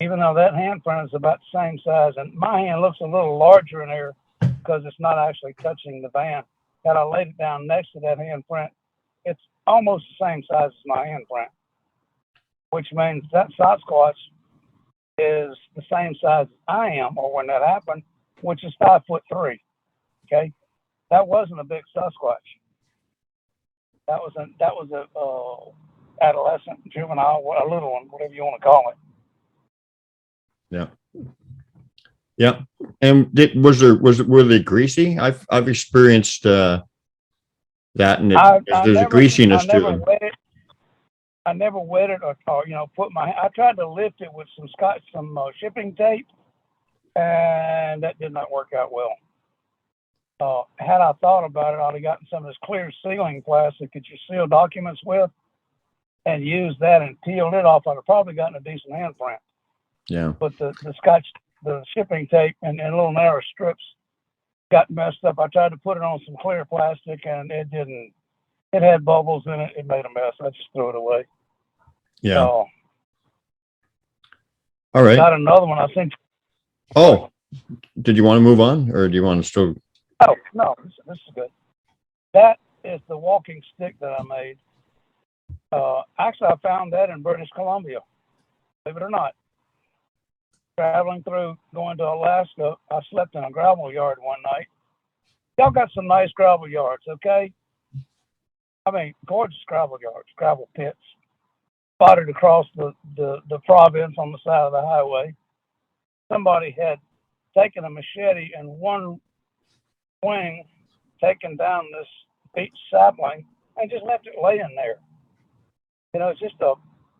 Even though that handprint is about the same size, and my hand looks a little larger in there because it's not actually touching the van. Had I laid it down next to that handprint, it's almost the same size as my handprint, which means that Sasquatch is the same size as I am, or when that happened, which is 5'3". Okay, that wasn't a big Sasquatch. That was a adolescent, juvenile, a little one, whatever you want to call it. Yeah. Yeah. And were they greasy? I've experienced that, and there's a greasiness to them. I never wet it or put I tried to lift it with some shipping tape, and that did not work out well. Had I thought about it, I'd have gotten some of this clear sealing plastic that you seal documents with and used that and peeled it off. I'd have probably gotten a decent handprint. Yeah. But the shipping tape and little narrow strips got messed up. I tried to put it on some clear plastic, and it didn't. It had bubbles in it. It made a mess. I just threw it away. Yeah. All right. Got another one. I think. Oh, did you want to move on, or do you want to still? Oh no, this is good. That is the walking stick that I made. Actually, I found that in British Columbia. Believe it or not. traveling through, going to Alaska. I slept in a gravel yard one night. Y'all got some nice gravel yards, okay? I mean, gorgeous gravel yards, gravel pits, spotted across the province on the side of the highway. Somebody had taken a machete and one wing, taken down this beech sapling, and just left it laying there. You know, it's just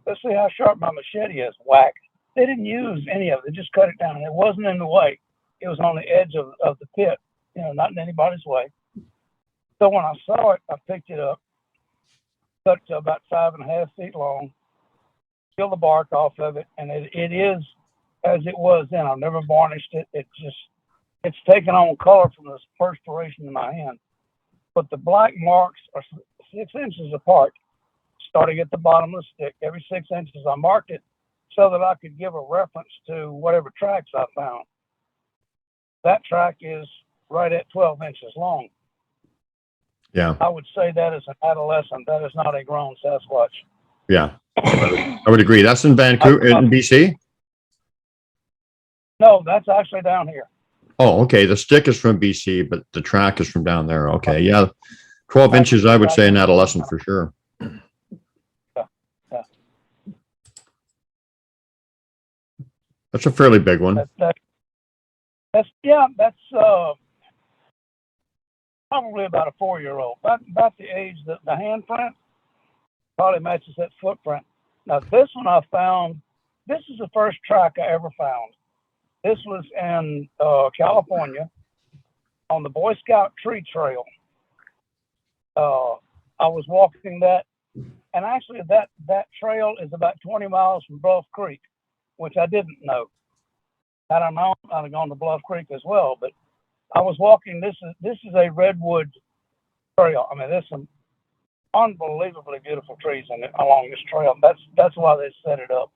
let's see how sharp my machete is. Whack. They didn't use any of it. They just cut it down. It wasn't in the way. It was on the edge of the pit, you know, not in anybody's way. So when I saw it, I picked it up, cut it to about 5.5 feet long, peel the bark off of it, and it is as it was then. I've never varnished it. It's taken on color from the perspiration in my hand. But the black marks are 6 inches apart, starting at the bottom of the stick. Every 6 inches, I marked it so that I could give a reference to whatever tracks I found. That track is right at 12 inches long. Yeah. I would say that is an adolescent. That is not a grown Sasquatch. Yeah. I would agree. That's in Vancouver, in BC? No, that's actually down here. Oh, okay. The stick is from BC, but the track is from down there. Okay. Yeah. 12 inches, I would say an adolescent for sure. Yeah. That's a fairly big one. That's probably about a 4-year-old, about the age that the handprint probably matches that footprint. Now this one I found, this is the first track I ever found. This was in California on the Boy Scout tree trail. I was walking that, and actually that trail is about 20 miles from Bluff Creek, which I didn't know. Had I known, I'd have gone to Bluff Creek as well. But I was walking. This is a redwood trail. I mean, there's some unbelievably beautiful trees along this trail. That's why they set it up.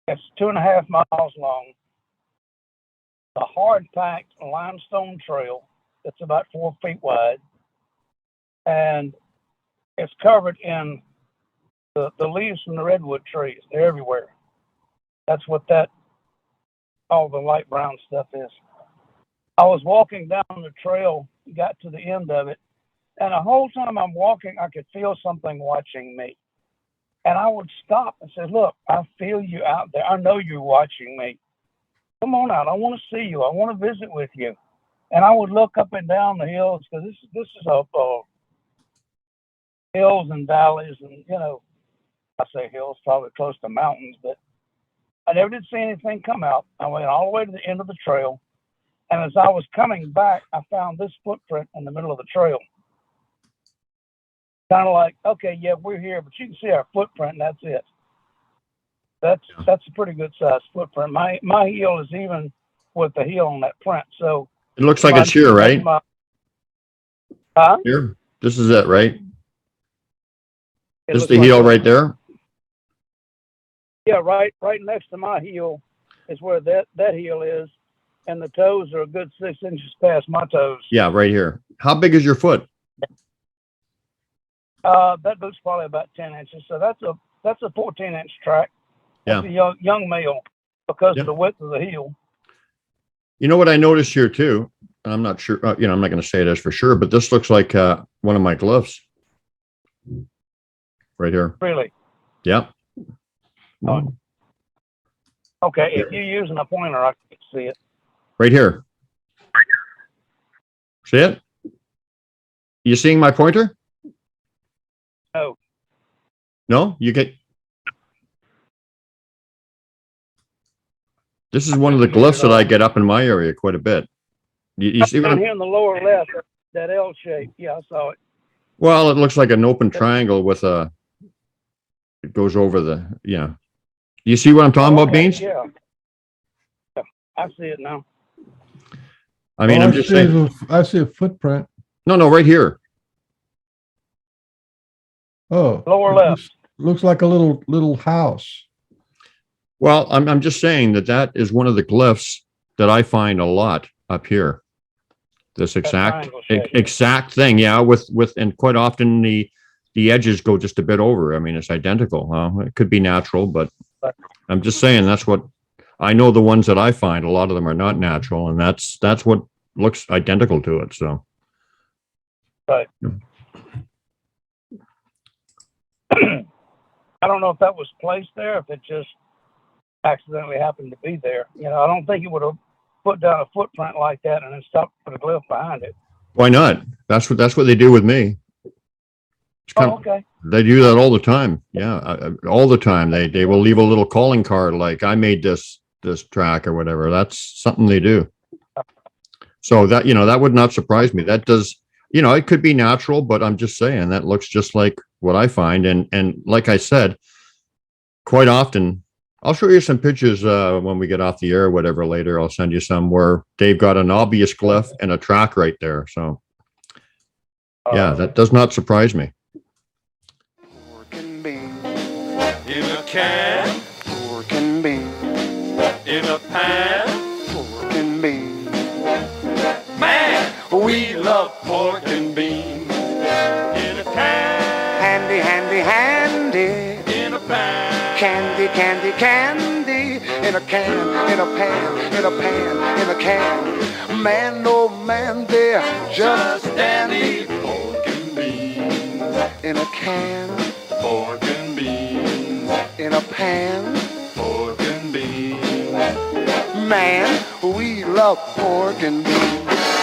It's 2.5 miles long. A hard-packed limestone trail that's about 4 feet wide, and it's covered in the leaves from the redwood trees. They're everywhere. That's what all the light brown stuff is. I was walking down the trail, got to the end of it, and the whole time I'm walking, I could feel something watching me. And I would stop and say, look, I feel you out there. I know you're watching me. Come on out. I want to see you. I want to visit with you. And I would look up and down the hills, because this is a hills and valleys, and, you know, I say hills, probably close to mountains, but I never did see anything come out. I went all the way to the end of the trail, and as I was coming back, I found this footprint in the middle of the trail. Kind of like, okay, yeah, we're here, but you can see our footprint, and that's it. That's a pretty good size footprint. My heel is even with the heel on that print. So it looks like it's here, right? Huh? Here. This is it, right? This is the like heel right there. Yeah, right next to my heel is where that heel is, and the toes are a good 6 inches past my toes. Yeah, right here. How big is your foot? That boot's probably about 10 inches. So that's a 14-inch track. Yeah. That's a young male because of the width of the heel. You know what I noticed here too? I'm not sure, I'm not going to say this for sure, but this looks like one of my gloves right here. Really? Yeah. Oh. Okay. If you're using a pointer, I can see it. Right here. See it? You seeing my pointer? No. No? You get... This is one of the glyphs that I get up in my area quite a bit. You see what I'm here in the lower left, that L shape. Yeah, I saw it. Well, it looks like an open triangle with it goes over the, You see what I'm talking about, Beans? Yeah. I see it now. I mean, I'm just saying. I see a footprint. No, right here. Oh, lower left. Looks like a little house. Well, I'm just saying that is one of the glyphs that I find a lot up here. This exact thing, yeah. With and quite often the edges go just a bit over. I mean, it's identical. It could be natural, but I'm just saying that's what I know the ones that I find, a lot of them are not natural, and that's what looks identical to it. So, Right. I don't know if that was placed there, if it just accidentally happened to be there. You know, I don't think it would have put down a footprint like that and then stopped put a glyph behind it. why not? That's what they do with me. It's kind Oh, of, okay. they do that all the time. Yeah, all the time. They will leave a little calling card like I made this track or whatever. That's something they do. So that, that would not surprise me. That does, it could be natural, but I'm just saying that looks just like what I find. And like I said, quite often, I'll show you some pictures when we get off the air or whatever later. I'll send you some where they've got an obvious glyph and a track right there. So yeah, that does not surprise me. Pork and beans In a can, pork and beans in a pan. pork and beans Man, we love pork and beans. In a can, handy handy handy in a pan. candy candy candy in a can in a pan in a pan in a can man oh man they're just dandy Pork and beans, in a can pork and beans, in a pan pork and beans. man we love pork and beans